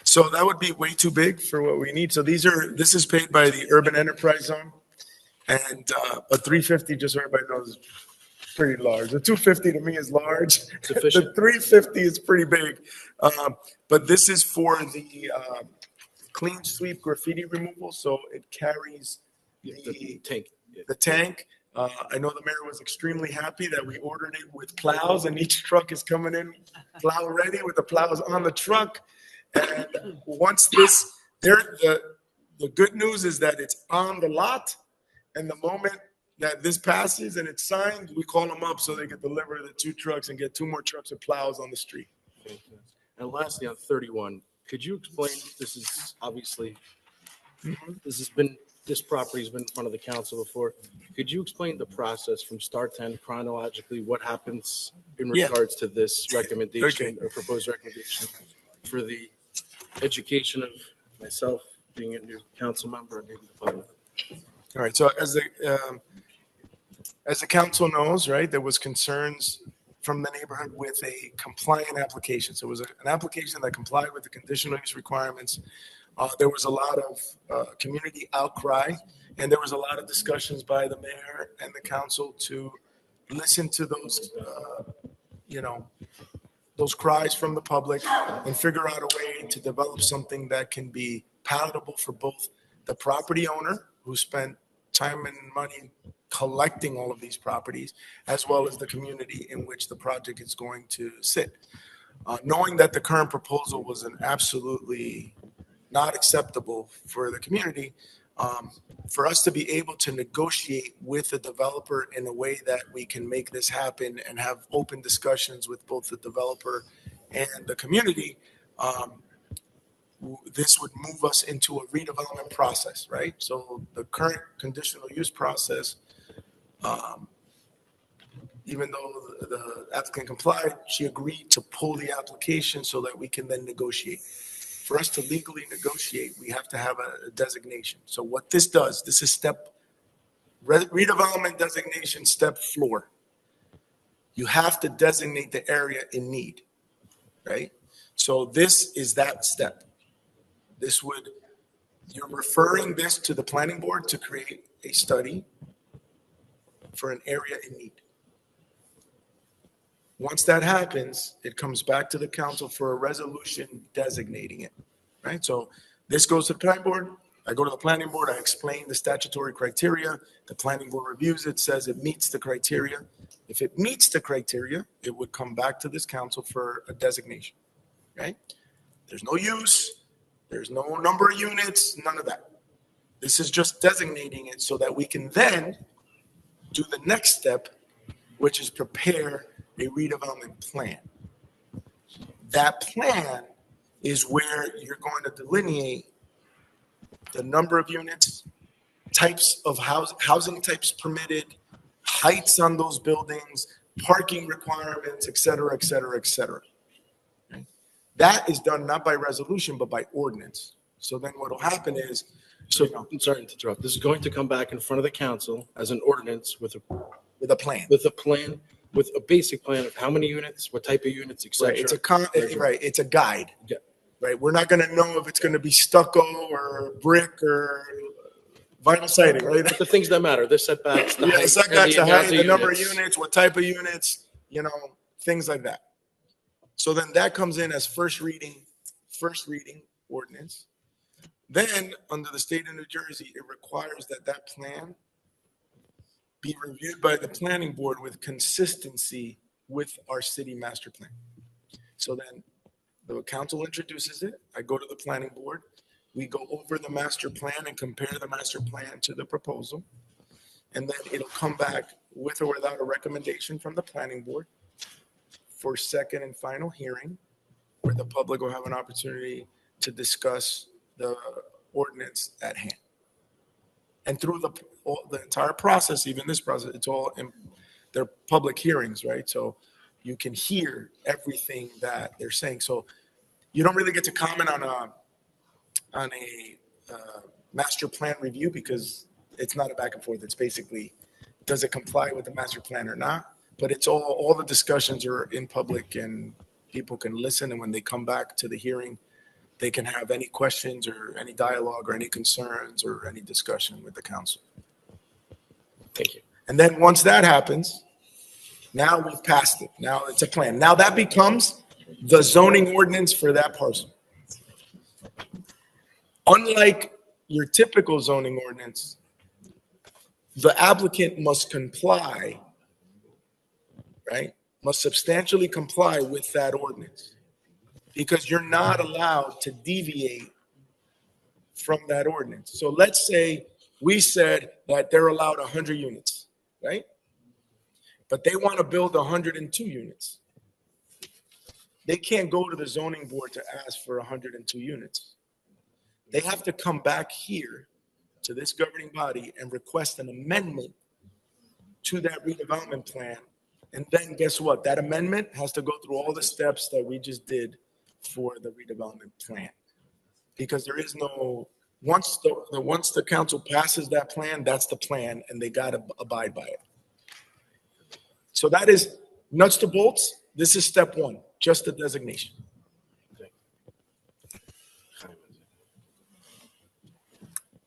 So that would be way too big for what we need. So this is paid by the urban enterprise zone. And a 350, just so everybody knows, is pretty large. The 250 to me is large. The 350 is pretty big. But this is for the clean sweep graffiti removal. So it carries the tank. The tank. I know the mayor was extremely happy that we ordered it with plows, and each truck is coming in plow ready with the plows on the truck. And once the good news is that it's on the lot, and the moment that this passes and it's signed, we call them up so they can deliver the 2 trucks and get 2 more trucks with plows on the street. And lastly, on 31, could you explain, this is obviously, this property's been in front of the council before. Could you explain the process from start to end chronologically, what happens in regards to this recommendation or proposed recommendation for the education of myself being a new council member and maybe the public? All right, so as the council knows, right, there was concerns from the neighborhood with a compliant application. So it was an application that complied with the conditional use requirements. There was a lot of community outcry, and there was a lot of discussions by the mayor and the council to listen to those, those cries from the public and figure out a way to develop something that can be palatable for both the property owner, who spent time and money collecting all of these properties, as well as the community in which the project is going to sit. Knowing that the current proposal was an absolutely not acceptable for the community, for us to be able to negotiate with the developer in a way that we can make this happen and have open discussions with both the developer and the community, this would move us into a redevelopment process, right? So the current conditional use process, even though the applicant complied, she agreed to pull the application so that we can then negotiate. For us to legally negotiate, we have to have a designation. So what this does, this is redevelopment designation step 4. You have to designate the area in need, right? So this is that step. This would You're referring this to the planning board to create a study for an area in need. Once that happens, it comes back to the council for a resolution designating it, right? So this goes to the planning board. I go to the planning board. I explain the statutory criteria. The planning board reviews it, says it meets the criteria. If it meets the criteria, it would come back to this council for a designation, right? There's no use. There's no number of units, none of that. This is just designating it so that we can then do the next step, which is prepare a redevelopment plan. That plan is where you're going to delineate the number of units, types of housing types permitted, heights on those buildings, parking requirements, et cetera, et cetera, et cetera. Okay? That is done not by resolution, but by ordinance. So then what will happen is, I'm sorry to interrupt. This is going to come back in front of the council as an ordinance with a plan. With a basic plan of how many units, what type of units, et cetera. Right, it's a guide. Yeah. Right, we're not going to know if it's going to be stucco or brick or vinyl siding, right? But the things that matter, the setbacks, the height, setbacks, the height, the number of units. units, what type of units, things like that. So then that comes in as first reading ordinance. Then, under the state of New Jersey, it requires that plan be reviewed by the planning board with consistency with our city master plan. So then the council introduces it. I go to the planning board. We go over the master plan and compare the master plan to the proposal. And then it'll come back with or without a recommendation from the planning board for second and final hearing, where the public will have an opportunity to discuss the ordinance at hand. And through the entire process, even this process, it's all they're public hearings, right? So you can hear everything that they're saying. So you don't really get to comment on a master plan review because it's not a back and forth. It's basically, does it comply with the master plan or not? But it's all the discussions are in public and people can listen. And when they come back to the hearing, they can have any questions or any dialogue or any concerns or any discussion with the council. Thank you. And then once that happens, now we've passed it. Now it's a plan. Now that becomes the zoning ordinance for that parcel. Unlike your typical zoning ordinance, the applicant must comply, right? Must substantially comply with that ordinance, because you're not allowed to deviate from that ordinance. So let's say we said that they're allowed 100 units, right? But they want to build 102 units. They can't go to the zoning board to ask for 102 units. They have to come back here to this governing body and request an amendment to that redevelopment plan. And then guess what? That amendment has to go through all the steps that we just did for the redevelopment plan. Because there is no, once the council passes that plan, that's the plan, and they got to abide by it. So that is nuts to bolts. This is step one, just the designation.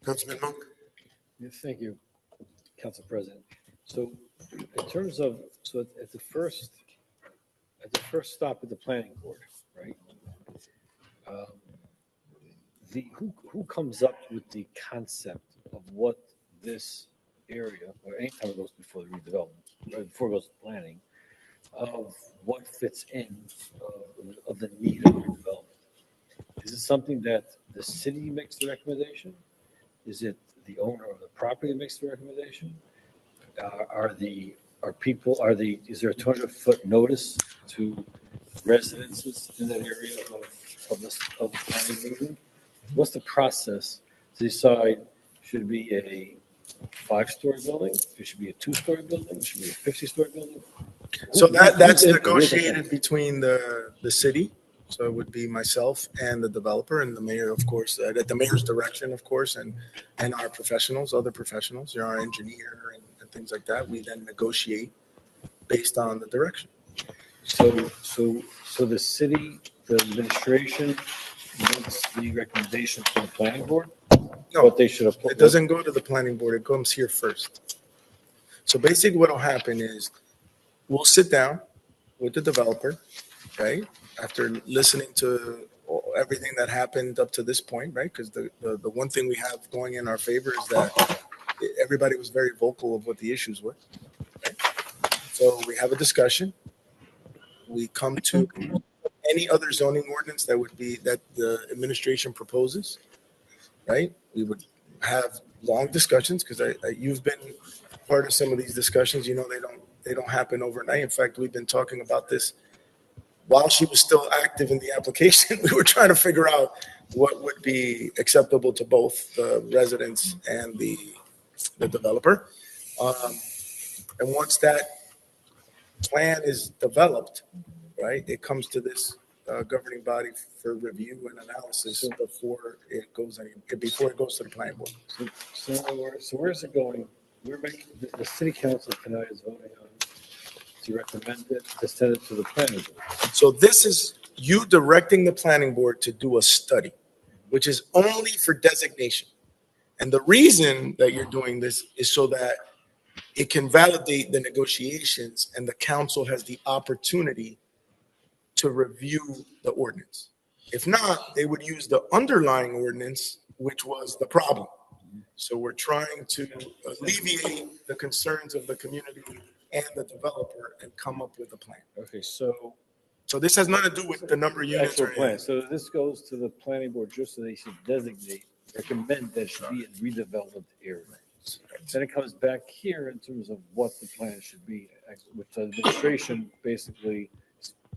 Councilman Monk? Yes, thank you, Council President. So in terms of, at the first stop at the planning board, right? Who comes up with the concept of what this area, or anytime it goes before the redevelopment, right, before it goes to planning, of what fits in of the need of redevelopment? Is it something that the city makes the recommendation? Is it the owner of the property that makes the recommendation? Is there a 200-foot notice to residences in that area of the planning meeting? What's the process to decide, should it be a 5-story building? It should be a 2-story building? It should be a 50-story building? So that's negotiated between the city. So it would be myself and the developer and the mayor, of course, at the mayor's direction, of course, and our professionals, other professionals, our engineer and things like that. We then negotiate based on the direction. So the city, the administration makes the recommendation to the planning board? No, what they should have. it doesn't go to the planning board. It comes here first. So basically what'll happen is we'll sit down with the developer, right? After listening to everything that happened up to this point, right? Because the one thing we have going in our favor is that everybody was very vocal of what the issues were. Right? So we have a discussion. We come to any other zoning ordinance that would be that the administration proposes, right? We would have long discussions because you've been part of some of these discussions. You know, they don't happen overnight. In fact, we've been talking about this while she was still active in the application. We were trying to figure out what would be acceptable to both the residents and the developer. And once that plan is developed, right, it comes to this governing body for review and analysis before it goes to the planning board. So where's it going? We're making the city council tonight is voting on to recommend it to send it to the planning board. So this is you directing the planning board to do a study, which is only for designation. And the reason that you're doing this is so that it can validate the negotiations and the council has the opportunity to review the ordinance. If not, they would use the underlying ordinance, which was the problem. So we're trying to alleviate the concerns of the community and the developer and come up with a plan. Okay, so this has nothing to do with the number of units actual or plan. anything. So this goes to the planning board just so they should recommend that it should be in redeveloped areas. Then it comes back here in terms of what the plan should be, which the administration basically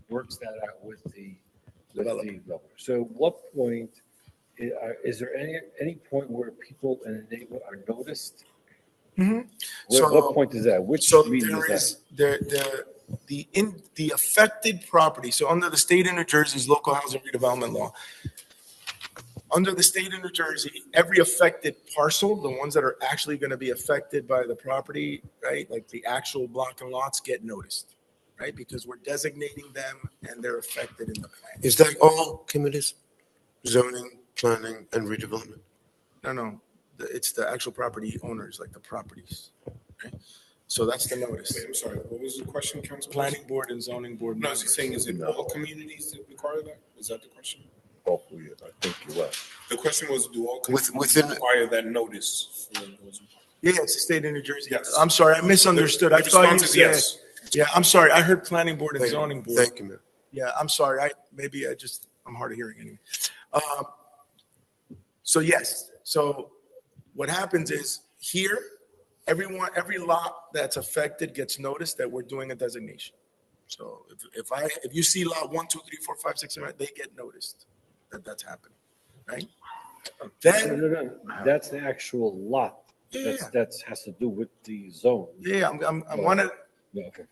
works that out with the developer. So what point, is there any point where people in the neighborhood are noticed? What point is that? Which meeting is that? The affected property. So under the state of New Jersey's local housing redevelopment law, under the state of New Jersey, every affected parcel, the ones that are actually going to be affected by the property, right, like the actual block and lots get noticed, right, because we're designating them and they're affected in the plan. Is that all committees? Zoning, planning, and redevelopment? No. It's the actual property owners, like the properties. Right? So that's the notice. Wait, I'm sorry, what was the question, Council? Planning board and zoning board. No, is he saying, is it all communities that require that? Is that the question? Hopefully, I think you're right. The question was, do all communities Within- require that notice for those? Yeah, it's the state of New Jersey. Yes. I'm sorry, I misunderstood. I The thought you response is said, yes. yeah, I'm sorry. I heard planning board and zoning board. Thank you, Mayor. Yeah, I'm sorry. I'm hard of hearing anyway. So yes, so what happens is here, every lot that's affected gets noticed that we're doing a designation. So if you see lot 1, 2, 3, 4, 5, 6, 7, they get noticed that that's happening, right? Then No. That's the actual lot. That has to do with the zone. yeah, I'm Okay.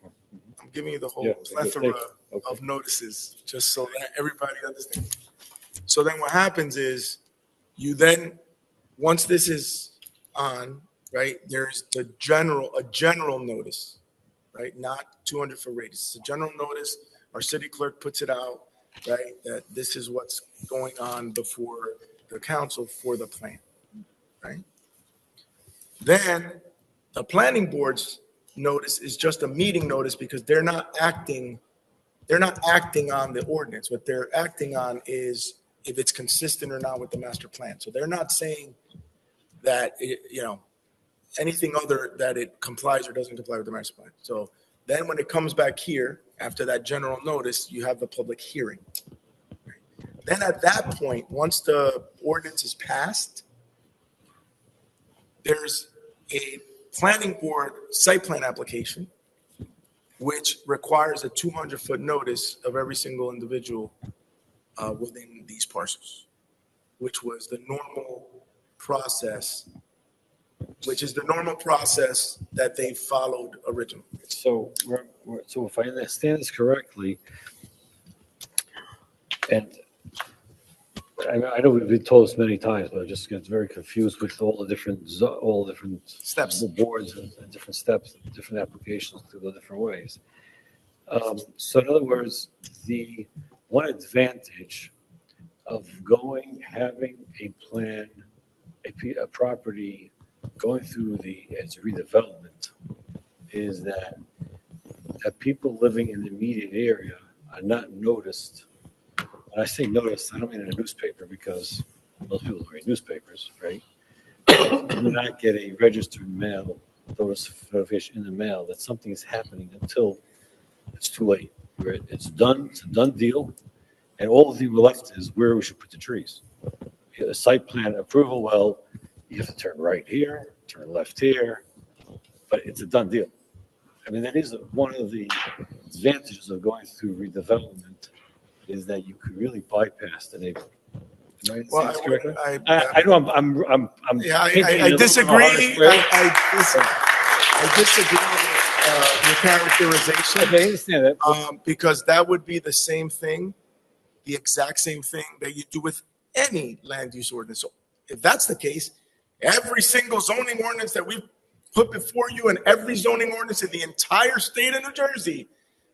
I'm giving you the whole Yeah, plethora okay. of notices, just so that everybody understands. So then what happens is, once this is on, right, there's a general notice, right? Not 200-foot radius. It's a general notice. Our city clerk puts it out, right, that this is what's going on before the council for the plan, right? Then the planning board's notice is just a meeting notice because they're not acting on the ordinance. What they're acting on is if it's consistent or not with the master plan. So they're not saying that, anything other that it complies or doesn't comply with the master plan. So then when it comes back here, after that general notice, you have the public hearing. Then at that point, once the ordinance is passed, there's a planning board site plan application, which requires a 200-foot notice of every single individual within these parcels, which was the normal process, that they followed originally. So if I understand this correctly, and I know we've been told this many times, but I just get very confused with all the different Steps. boards and different steps, different applications to go different ways. So in other words, the one advantage of having a plan a property going through as a redevelopment is that people living in the immediate area are not noticed. When I say noticed, I don't mean in a newspaper because most people don't read newspapers, right? Do not get a registered mail notification in the mail that something is happening until it's too late. It's done. It's a done deal. And all of the left is where we should put the trees. The site plan approval, well, you have to turn right here, turn left here, but it's a done deal. I mean, that is one of the advantages of going through redevelopment is that you could really bypass the neighborhood. Well, I know I'm yeah, painting I it a little bit of a disagree. harsh way. I disagree with your characterization. Okay, I understand that. Because that would be the same thing, the exact same thing that you do with any land use ordinance. So if that's the case, every single zoning ordinance that we put before you and every zoning ordinance in the entire state of New Jersey,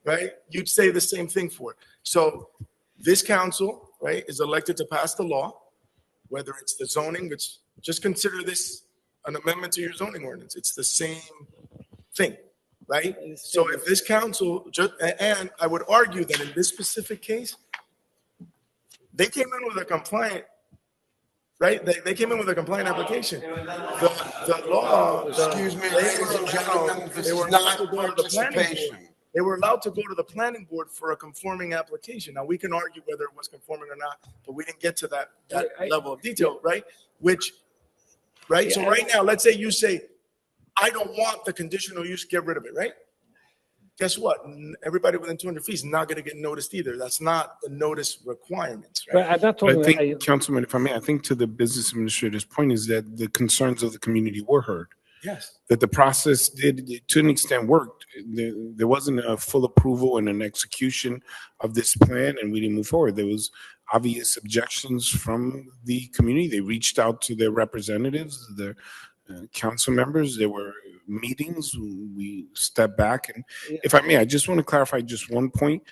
right, you'd say the same thing for. So this council, right, is elected to pass the law, whether it's the zoning, which just consider this an amendment to your zoning ordinance. It's the same thing, right? So if this council, and I would argue that in this specific case, they came in with a compliant, right? They came in with a compliant application. The law, Excuse me, ladies and gentlemen, this is not participation. They were allowed to go to the planning board for a conforming application. Now, we can argue whether it was conforming or not, but we didn't get to that level of detail, right? Right? So right now, let's say you say, I don't want the conditional use, get rid of it, right? Guess what? Everybody within 200 feet is not going to get noticed either. That's not the notice requirements, right? But I'm not talking I think, Councilman, if I may, I think to the business administrator's point is that the concerns of the community were heard. Yes. That the process did, to an extent, worked. There wasn't a full approval and an execution of this plan, and we didn't move forward. There was obvious objections from the community. They reached out to their representatives, their council members. There were meetings. We stepped back. And if I may, I just want to clarify just one point,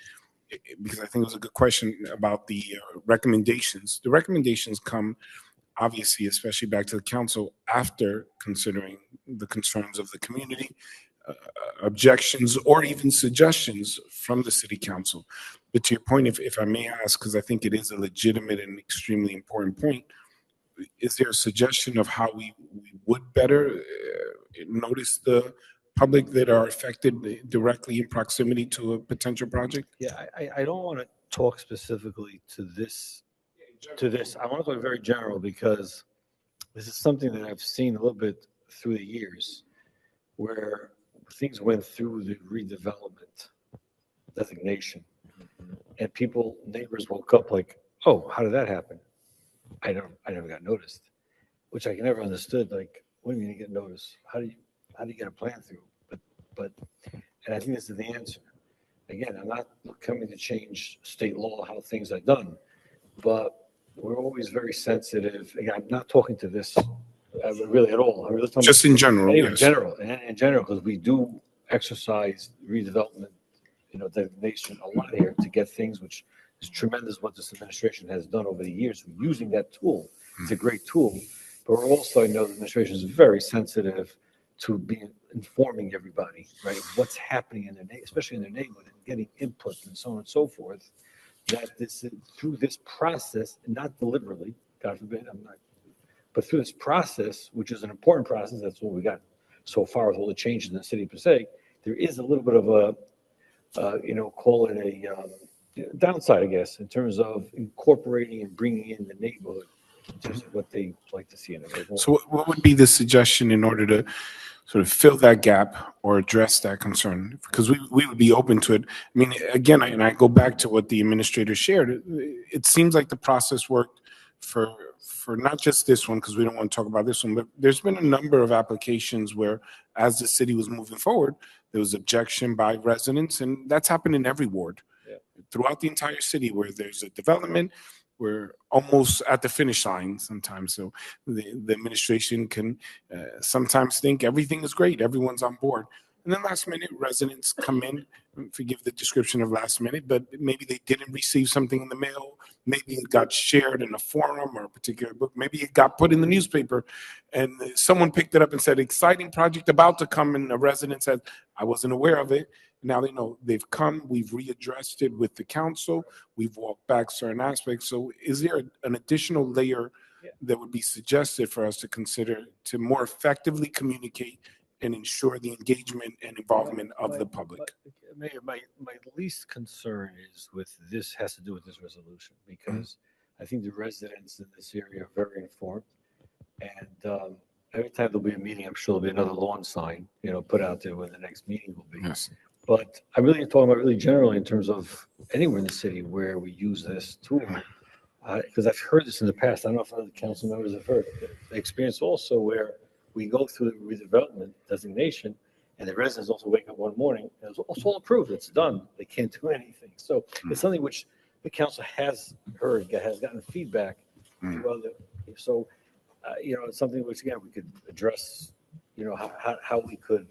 because I think it was a good question about the recommendations. The recommendations come, obviously, especially back to the council after considering the concerns of the community, objections, or even suggestions from the city council. But to your point, if I may ask, because I think it is a legitimate and extremely important point, is there a suggestion of how we would better notice the public that are affected directly in proximity to a potential project? Yeah, I don't want to talk specifically to this. I want to go very general because this is something that I've seen a little bit through the years where things went through the redevelopment designation and neighbors woke up like, oh, how did that happen? I never got noticed, which I never understood. Like, what do you mean you get noticed? How do you get a plan through? And I think this is the answer. Again, I'm not coming to change state law, how things are done, but we're always very sensitive. Again, I'm not talking to this really at all. I'm really talking just in general. Anyway, Yes. in general, because we do exercise redevelopment, designation a lot here to get things, which is tremendous what this administration has done over the years. We're using that tool. It's a great tool, but we're also, I know the administration is very sensitive to be informing everybody, right, what's happening in especially in their neighborhood, and getting input and so on and so forth. That through this process, and not deliberately, God forbid, but through this process, which is an important process, that's what we got so far with all the changes in the city of Passaic, there is a little bit of a, call it a downside, I guess, in terms of incorporating and bringing in the neighborhood in terms of what they like to see in it. So what would be the suggestion in order to sort of fill that gap or address that concern? Because we would be open to it. I mean, again, I go back to what the administrator shared. It seems like the process worked for not just this one, because we don't want to talk about this one, but there's been a number of applications where, as the city was moving forward, there was objection by residents, and that's happened in every ward throughout the entire city where there's a development. We're almost at the finish line sometimes. So the administration can sometimes think everything is great, everyone's on board. And then last minute, residents come in forgive the description of last minute, but maybe they didn't receive something in the mail. Maybe it got shared in a forum or a particular book. Maybe it got put in the newspaper and someone picked it up and said, exciting project about to come. And a resident said, I wasn't aware of it. Now they know they've come. We've readdressed it with the council. We've walked back certain aspects. So is there an additional layer that would be suggested for us to consider to more effectively communicate and ensure the engagement and involvement of the public? Mayor, my least concern is with this, has to do with this resolution, because I think the residents in this area are very informed. And every time there'll be a meeting, I'm sure there'll be another lawn sign, put out there when the next meeting will be. Yes. But I'm really talking about really generally in terms of anywhere in the city where we use this tool. Because I've heard this in the past. I don't know if other council members have heard the experience also where we go through the redevelopment designation and the residents also wake up one morning and it's all approved. It's done. They can't do anything. So it's something which the council has heard, has gotten feedback to other. So, it's something which, again, we could address, how we could,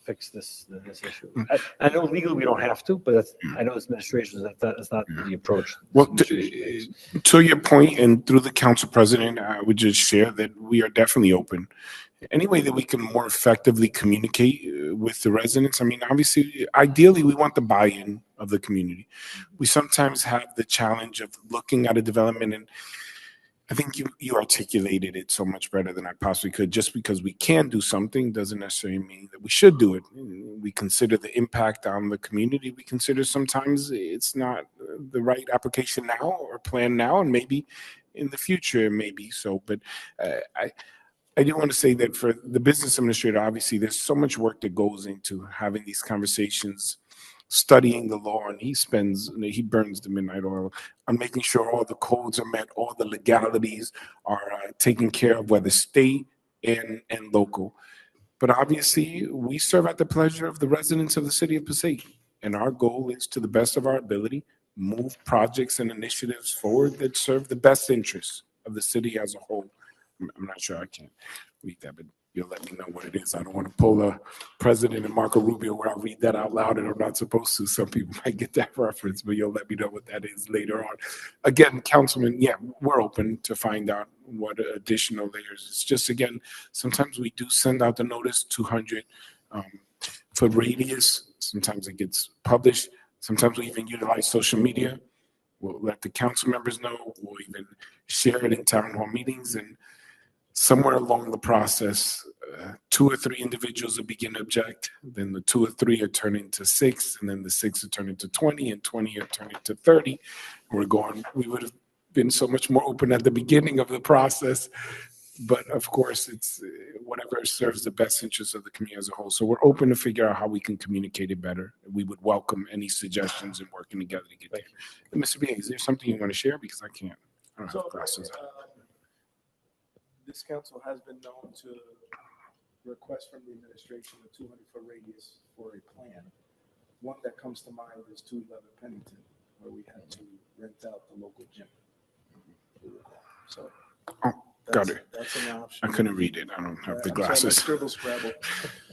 fix this issue. I know legally we don't have to, but I know as administration that's not the approach. Well, to your point, and through the council president, I would just share that we are definitely open. Any way that we can more effectively communicate with the residents. I mean, obviously, ideally, we want the buy-in of the community. We sometimes have the challenge of looking at a development, and I think you articulated it so much better than I possibly could. Just because we can do something doesn't necessarily mean that we should do it. We consider the impact on the community. We consider sometimes it's not the right application now or plan now, and maybe in the future it may be so. But I do want to say that for the business administrator, obviously there's so much work that goes into having these conversations, studying the law, and he burns the midnight oil on making sure all the codes are met, all the legalities are taken care of, whether state and local. But obviously, we serve at the pleasure of the residents of the city of Passaic, and our goal is, to the best of our ability, move projects and initiatives forward that serve the best interests of the city as a whole. I'm not sure I can read that, but you'll let me know what it is. I don't want to pull a president and Marco Rubio where I read that out loud and I'm not supposed to. Some people might get that reference, but you'll let me know what that is later on. Again, Councilman, we're open to find out what additional layers. It's just, again, sometimes we do send out the notice, 200 foot radius. Sometimes it gets published. Sometimes we even utilize social media. We'll let the council members know. We'll even share it in town hall meetings, and somewhere along the process, 2 or 3 individuals will begin to object. Then the 2 or 3 are turning into 6, and then the 6 are turning to 20, and 20 are turning to 30. And we would have been so much more open at the beginning of the process. But of course, it's whatever serves the best interest of the community as a whole. So we're open to figure out how we can communicate it better. We would welcome any suggestions and working together to get there. And Mr. B, is there something you want to share? Because I don't have glasses on. This council has been known to request from the administration a 200-foot radius for a plan. One that comes to mind is 211 Pennington, where we had to rent out the local gym. So got it. That's an option. I couldn't read it. I don't have the glasses. Scribble scrabble.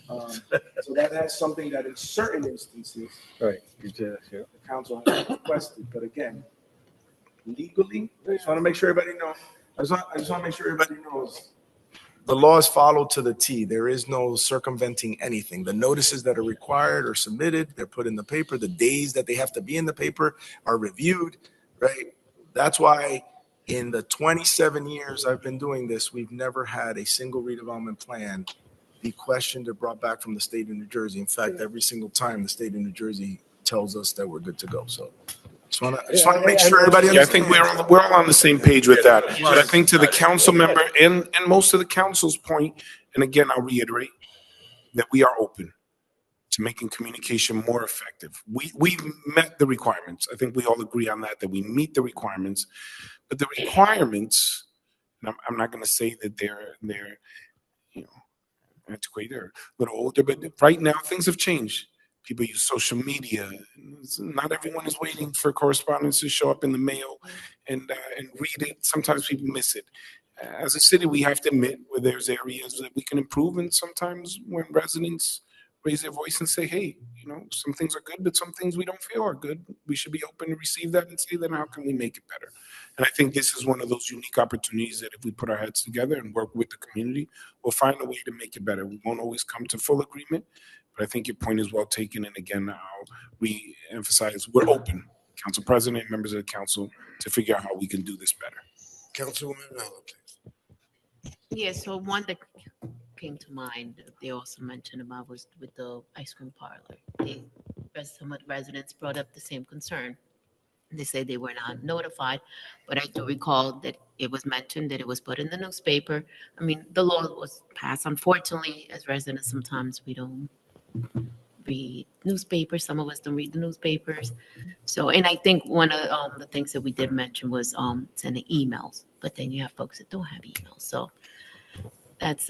So that's something that in certain instances, Right. the council has requested. But again, legally, I just want to make sure everybody knows. I just want to make sure everybody knows the law is followed to the T. There is no circumventing anything. The notices that are required are submitted. They're put in the paper. The days that they have to be in the paper are reviewed, right? That's why in the 27 years I've been doing this, we've never had a single redevelopment plan be questioned or brought back from the state of New Jersey. In fact, every single time the state of New Jersey tells us that we're good to go. So I just want to make sure everybody understands. I think we're all on the same page with that. But I think to the council member and most of the council's point, and again, I'll reiterate that we are open to making communication more effective. We've met the requirements. I think we all agree on that we meet the requirements. But the requirements, and I'm not going to say that they're antiquated or a little older, but right now things have changed. People use social media. Not everyone is waiting for correspondence to show up in the mail and read it. Sometimes people miss it. As a city, we have to admit where there's areas that we can improve, and sometimes when residents raise their voice and say, hey, some things are good, but some things we don't feel are good. We should be open to receive that and say, then how can we make it better? And I think this is one of those unique opportunities that if we put our heads together and work with the community, we'll find a way to make it better. We won't always come to full agreement, but I think your point is well taken. And again, I'll re-emphasize, we're open, Council President, members of the council, to figure out how we can do this better. Councilwoman Mello, please. Yeah, so one that came to mind, they also mentioned about was with the ice cream parlor. Some of the residents brought up the same concern. They say they were not notified, but I do recall that it was mentioned that it was put in the newspaper. I mean, the law was passed. Unfortunately, as residents, sometimes we don't read newspapers. Some of us don't read the newspapers. So, and I think one of the things that we did mention was sending emails, but then you have folks that don't have emails. So that's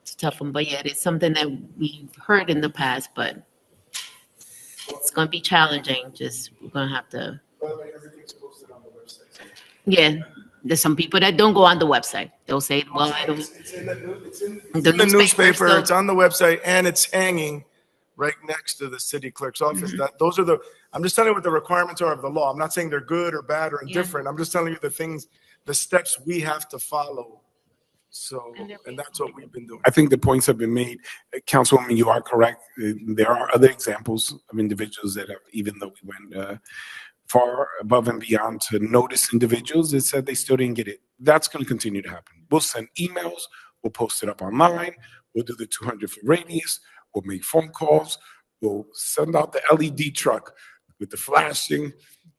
it's a tough one. But yeah, it's something that we've heard in the past, but it's going to be challenging. Just we're going to have to. Everything's posted on the website. Yeah, there's some people that don't go on the website. They'll say, "Well, I don't." It's in the newspaper. So, it's on the website, and it's hanging right next to the city clerk's office. Those are I'm just telling you what the requirements are of the law. I'm not saying they're good or bad or indifferent. I'm just telling you the steps we have to follow. So, and that's what we've been doing. I think the points have been made. Councilwoman, you are correct. There are other examples of individuals that have, even though we went far above and beyond to notice individuals that said they still didn't get it. That's going to continue to happen. We'll send emails. We'll post it up online. We'll do the 200-foot radius. We'll make phone calls. We'll send out the LED truck with the flashing.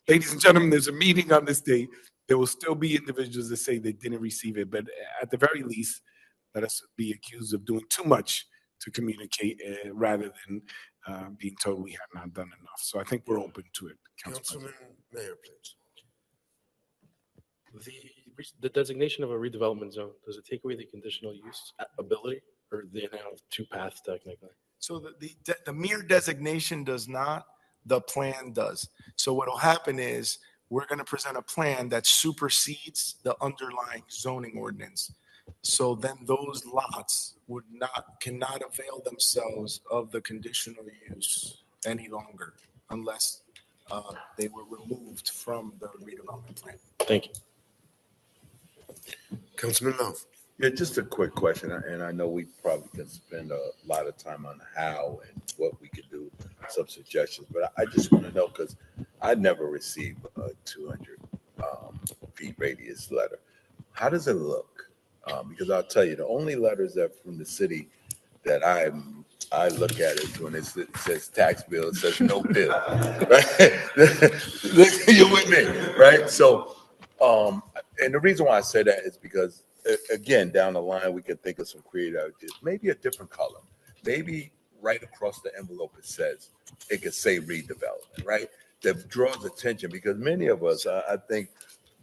Ladies and gentlemen, there's a meeting on this day. There will still be individuals that say they didn't receive it. But at the very least, let us be accused of doing too much to communicate rather than being told we have not done enough. So I think we're open to it. Councilman Mayor, please. The designation of a redevelopment zone, does it take away the conditional use ability, or they now have two paths technically? So the mere designation does not, the plan does. So what will happen is we're going to present a plan that supersedes the underlying zoning ordinance. So then those lots cannot avail themselves of the conditional use any longer unless they were removed from the redevelopment plan. Thank you. Councilman Love. Yeah, just a quick question, and I know we probably can spend a lot of time on how and what we could do, some suggestions, but I just want to know, because I never received a 200 feet radius letter. How does it look? Because I'll tell you, the only letters that from the city that I look at it when it says tax bill, it says no bill, right? You're with me, right? So, and the reason why I say that is because, again, down the line, we can think of some creative ideas. Maybe a different color. Maybe right across the envelope it could say redevelopment, right? That draws attention, because many of us, I think,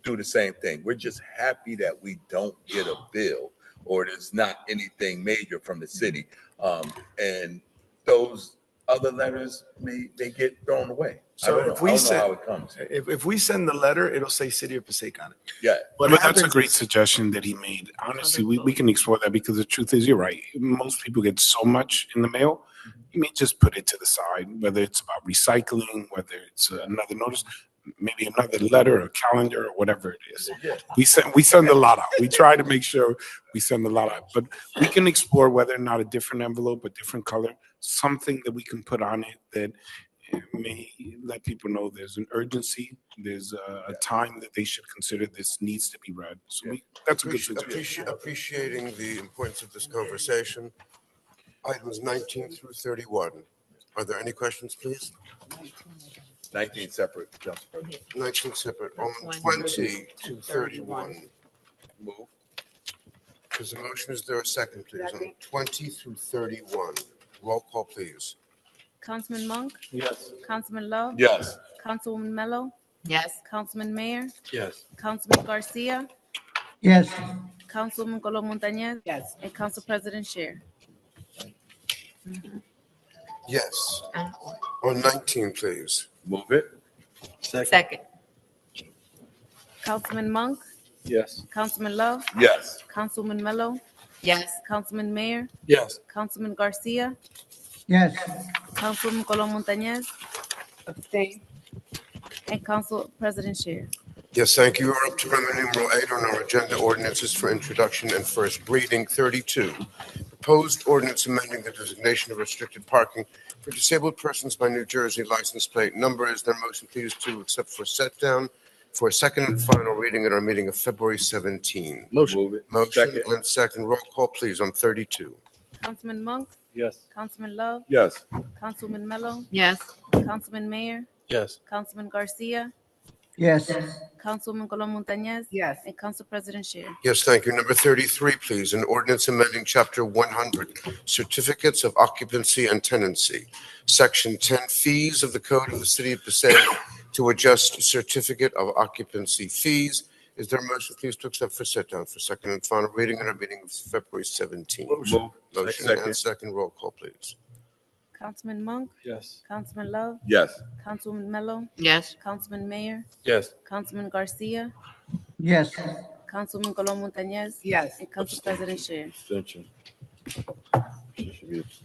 do the same thing. We're just happy that we don't get a bill or there's not anything major from the city. And those other letters they get thrown away. So if we send, how it comes. If we send the letter, it'll say City of Passaic on it. Yeah. But that's a great suggestion that he made. Honestly, we can explore that, because the truth is, you're right. Most people get so much in the mail. You may just put it to the side, whether it's about recycling, whether it's another notice, maybe another letter or calendar or whatever it is. We send a lot out. We try to make sure we send a lot out, but we can explore whether or not a different envelope, a different color, something that we can put on it that may let people know there's an urgency, there's a time that they should consider this needs to be read. So that's a good suggestion. Appreciating the importance of this conversation. Items 19 through 31. Are there any questions, please? 19 separate, Council President. 19 separate. On 20 to 31. Move. There's a motion. Is there a second, please? On 20 through 31. Roll call, please. Councilman Monk? Yes. Councilman Love? Yes. Councilwoman Mello? yes. Councilman Mayor? Yes. Councilman Garcia? Yes. Councilwoman Colon Montañez? Yes. And Council President Scher. Yes. On 19, please. Move it. Second. Councilman Monk? Yes. Councilman Love? Yes. Councilwoman Mello? Yes. Councilman Mayor? Yes. Councilman Garcia? Yes. Councilwoman Colon Montañez, Abstain. and Council President Sher. Yes, thank you. We're up to Roman numeral 8 on our agenda, ordinances for introduction and first reading. 32, proposed ordinance amending the designation of restricted parking for disabled persons by New Jersey license plate number. Is there a motion, please, to accept for set down for a second and final reading at our meeting of February 17? Motion. Move it. Motion Second. and second. Roll call, please, on 32. Councilman Monk, Yes. Councilman Love, Yes. Councilwoman Mello, Yes. Councilman Mayor, Yes. Councilman Garcia, Yes. Councilwoman Colon Montañez, Yes. and Council President Sher. Yes, thank you. Number 33, please. An ordinance amending Chapter 100, Certificates of Occupancy and Tenancy, Section 10, Fees of the Code of the City of Passaic to adjust Certificate of Occupancy fees. Is there a motion, please, to accept for set down for second and final reading at our meeting of February 17? Motion. Motion Second. and second. Roll call, please. Councilman Monk, Yes. Councilman Love, Yes. Councilwoman Mello, Yes. Councilman Mayor, Yes. Councilman Garcia, Yes. Councilwoman Colon Montañez, Yes. and Council President Sher. Abstention.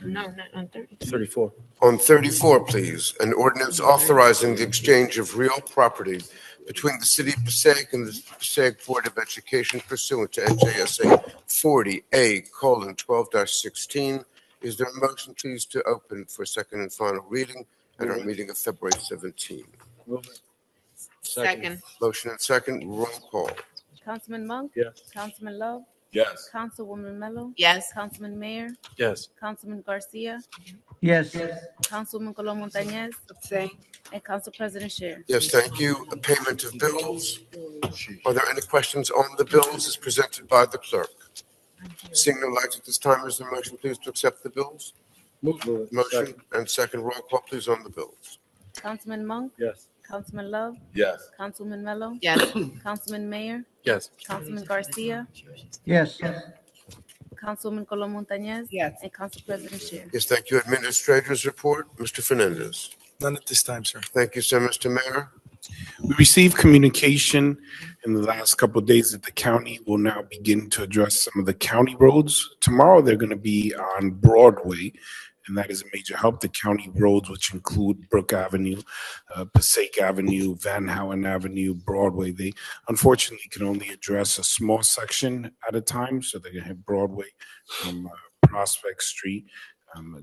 No, not on 30. 34. On 34, please, an ordinance authorizing the exchange of real property between the City of Passaic and the Passaic Board of Education pursuant to NJSA 40A:12-16. Is there a motion, please, to open for second and final reading at our meeting of February 17? Move it. Second. Motion and second. Roll call. Councilman Monk, Yes. Councilman Love, Yes. Councilwoman Mello, Yes. Councilman Mayor, Yes. Councilman Garcia, Yes. Councilwoman Colon Montañez, Abstain. and Council President Sher. Yes, thank you. A payment of bills. Are there any questions on the bills as presented by the clerk? Seeing no lights at this time, is there a motion, please, to accept the bills? Move it. Motion Second. and second. Roll call, please, on the bills. Councilman Monk, Yes. Councilman Love, Yes. Councilwoman Mello, Yes. Councilman Mayor, Yes. Councilman Garcia, Yes. Councilwoman Colon Montañez, Yes. and Council President Sher. Yes, thank you. Administrators report, Mr. Fernandez. None at this time, sir. Thank you, sir. Mr. Mayor. We received communication in the last couple of days that the county will now begin to address some of the county roads. Tomorrow, they're going to be on Broadway, and that is a major help. The county roads, which include Brook Avenue, Passaic Avenue, Van Howen Avenue, Broadway, they unfortunately can only address a small section at a time. So they're going to hit Broadway from Prospect Street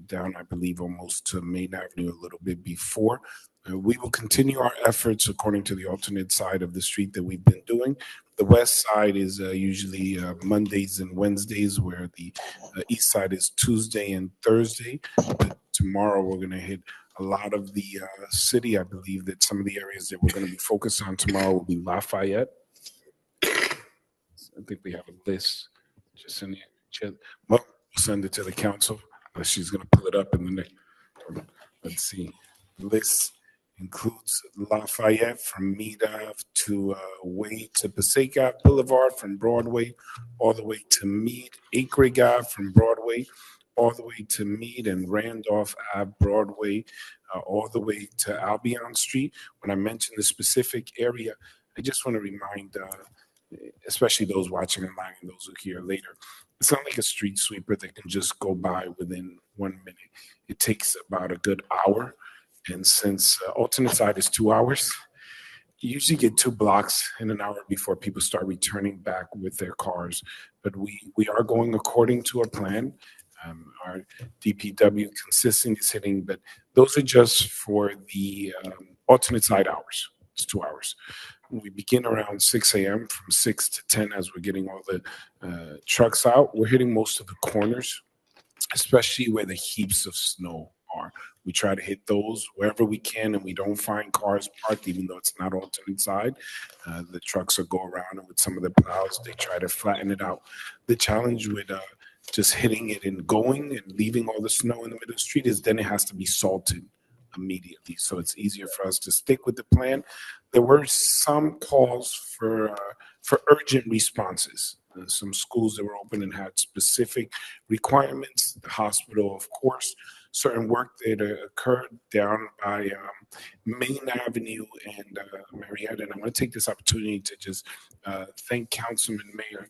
down, I believe, almost to Main Avenue a little bit before. We will continue our efforts according to the alternate side of the street that we've been doing. The west side is usually Mondays and Wednesdays, where the east side is Tuesday and Thursday. But tomorrow we're going to hit a lot of the city. I believe that some of the areas that we're going to be focused on tomorrow will be Lafayette. I think we have a list. Just in the, well, we'll send it to the council. She's going to pull it up in the next. Let's see. List includes Lafayette from Mead Ave to way to Passaic Ave Boulevard from Broadway, all the way to Mead, Acre Ave from Broadway, all the way to Mead and Randolph Ave Broadway, all the way to Albion Street. When I mention the specific area, I just want to remind, especially those watching online and those who hear later, it's not like a street sweeper that can just go by within 1 minute. It takes about a good hour. And since alternate side is 2 hours, you usually get 2 blocks in an hour before people start returning back with their cars. But we are going according to our plan. Our DPW consistent is hitting, but those are just for the alternate side hours. It's 2 hours. We begin around 6 a.m. from 6 to 10 as we're getting all the trucks out. We're hitting most of the corners, especially where the heaps of snow are. We try to hit those wherever we can, and we don't find cars parked, even though it's not alternate side. The trucks will go around, and with some of the plows, they try to flatten it out. The challenge with just hitting it and going and leaving all the snow in the middle of the street is then it has to be salted immediately. So it's easier for us to stick with the plan. There were some calls for urgent responses. Some schools that were open and had specific requirements. The hospital, of course, certain work that occurred down by Main Avenue and Marietta. And I want to take this opportunity to just thank Councilman Mayor.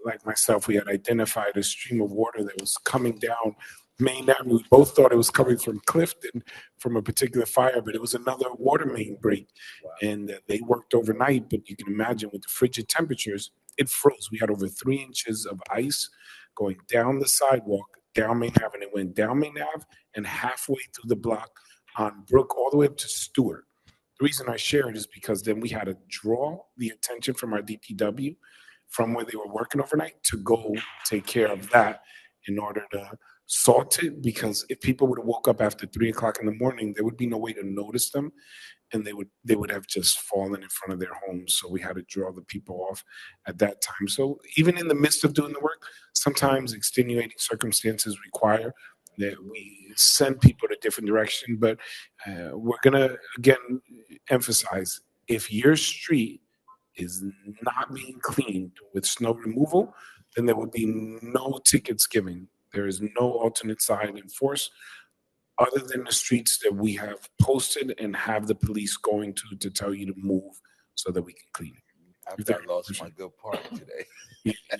Like myself, we had identified a stream of water that was coming down Main Avenue. We both thought it was coming from Clifton from a particular fire, but it was another water main break. And they worked overnight, but you can imagine with the frigid temperatures, it froze. We had over 3 inches of ice going down the sidewalk, down Main Avenue. It went down Main Ave and halfway through the block on Brook all the way up to Stewart. The reason I share it is because then we had to draw the attention from our DPW from where they were working overnight to go take care of that in order to salt it, because if people would have woke up after 3 o'clock in the morning, there would be no way to notice them, and they would have just fallen in front of their homes. So we had to draw the people off at that time. So even in the midst of doing the work, sometimes extenuating circumstances require that we send people to a different direction. But we're gonna again emphasize, if your street is not being cleaned with snow removal, then there will be no tickets given. There is no alternate side enforced other than the streets that we have posted and have the police going to tell you to move so that we can clean it. After I lost my good part today.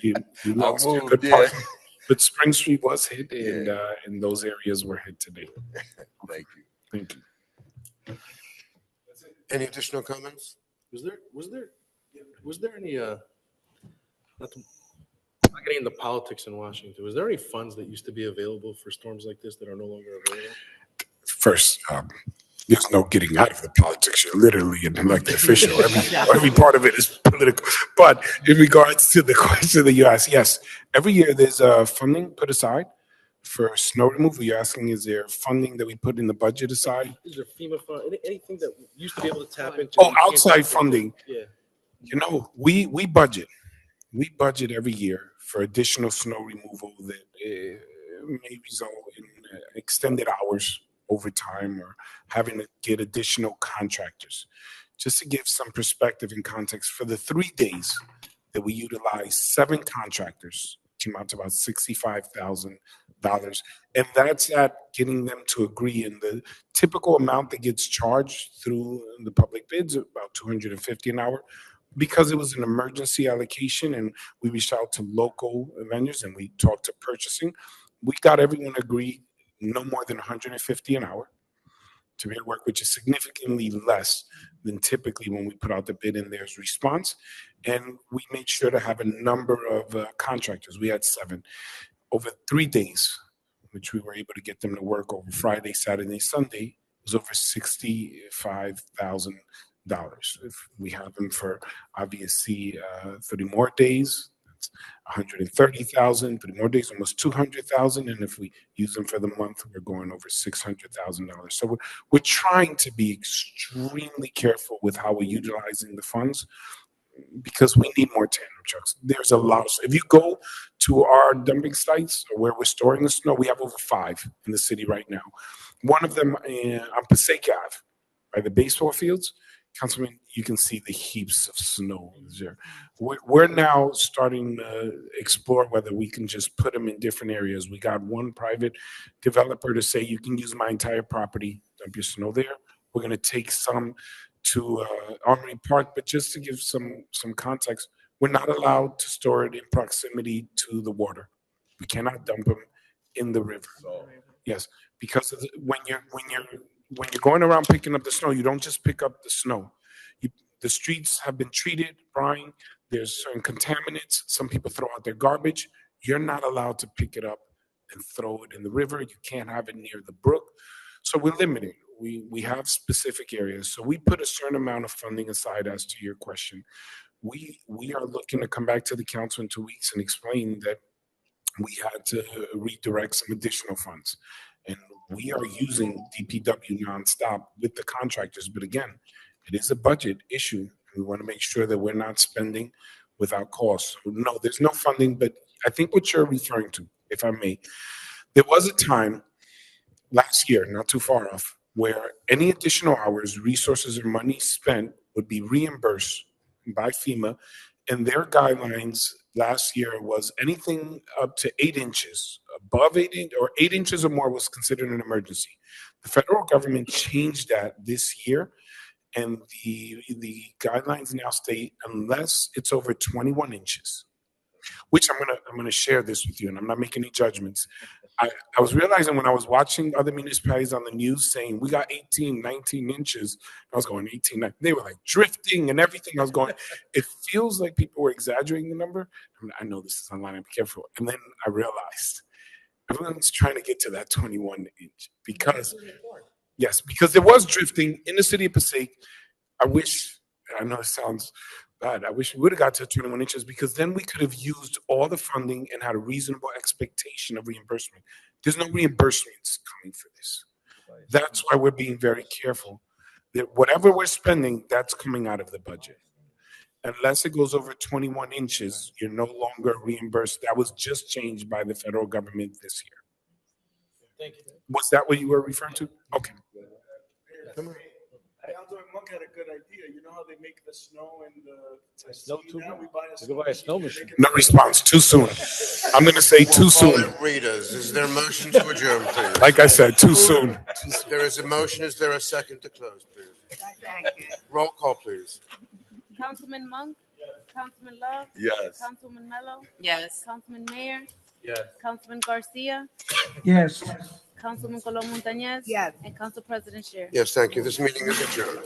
You I lost your moved, good part. yeah. But Spring Street was hit, and those areas were hit today. Thank you. Thank you. Any additional comments? Was there any, not getting into politics in Washington, was there any funds that used to be available for storms like this that are no longer available? First, there's no getting out of the politics. You're literally an elected official. Every part of it is political. But in regards to the question that you asked, yes, every year there's funding put aside for snow removal. You're asking, is there funding that we put in the budget aside? Is there FEMA fund, anything that used to be able to tap into? Oh, outside funding. Yeah. You know, we budget. We budget every year for additional snow removal that may result in extended hours overtime or having to get additional contractors. Just to give some perspective and context, for the 3 days that we utilized 7 contractors, came out to about $65,000. And that's at getting them to agree. And the typical amount that gets charged through the public bids, about $250 an hour. Because it was an emergency allocation and we reached out to local vendors and we talked to purchasing, we got everyone agreed no more than $150 an hour to be able to work, which is significantly less than typically when we put out the bid and there's response. And we made sure to have a number of contractors. We had 7 over 3 days, which we were able to get them to work over Friday, Saturday, Sunday. It was over $65,000. If we have them for obviously 30 more days, that's 130,000. 30 more days, almost 200,000. And if we use them for the month, we're going over $600,000. So we're trying to be extremely careful with how we're utilizing the funds, because we need more tandem trucks. There's a lot. If you go to our dumping sites or where we're storing the snow, we have over 5 in the city right now. One of them on Passaic Ave, by the baseball fields. Councilman, you can see the heaps of snow there. We're now starting to explore whether we can just put them in different areas. We got one private developer to say, you can use my entire property, dump your snow there. We're going to take some to Armory Park, but just to give some context, we're not allowed to store it in proximity to the water. We cannot dump them in the river. Yes, because of when you're going around picking up the snow, you don't just pick up the snow. The streets have been treated, brine. There's certain contaminants. Some people throw out their garbage. You're not allowed to pick it up and throw it in the river. You can't have it near the brook. So we're limited. We have specific areas. So we put a certain amount of funding aside. As to your question, we are looking to come back to the council in 2 weeks and explain that we had to redirect some additional funds. And we are using DPW nonstop with the contractors. But again, it is a budget issue. We want to make sure that we're not spending without cost. No, there's no funding, but I think what you're referring to, if I may, there was a time last year, not too far off, where any additional hours, resources, or money spent would be reimbursed by FEMA. And their guidelines last year was anything up to 8 inches, above 8 inches, or 8 inches or more was considered an emergency. The federal government changed that this year, and the guidelines now state unless it's over 21 inches, which I'm gonna share this with you, and I'm not making any judgments. I was realizing when I was watching other municipalities on the news saying we got 18, 19 inches. I was going 18, 19. They were like drifting and everything. I was going, it feels like people were exaggerating the number. I know this is online, I'm careful. And then I realized everyone's trying to get to that 21 inch because, yes, because there was drifting in the city of Passaic. I know it sounds bad. I wish we would have got to 21 inches because then we could have used all the funding and had a reasonable expectation of reimbursement. There's no reimbursements coming for this. That's why we're being very careful that whatever we're spending, that's coming out of the budget. Unless it goes over 21 inches, you're no longer reimbursed. That was just changed by the federal government this year. Thank you. Was that what you were referring to? Okay. Councilman Monk had a good idea. You know how they make the snow and the Snow too? now we buy a You go buy a snow machine. No response. Too soon. I'm going to say too soon. Rita's. Is there a motion to adjourn, please? Like I said, too soon. There is a motion. Is there a second to close, please? Roll call, please. Councilman Monk? Councilman Love? Yes. Councilman Mello? Yes. Councilman Mayor? Yes. Councilman Garcia? Yes. Councilman Colon Montañez? Yes. And Council President Sher. Yes, thank you. This meeting is adjourned.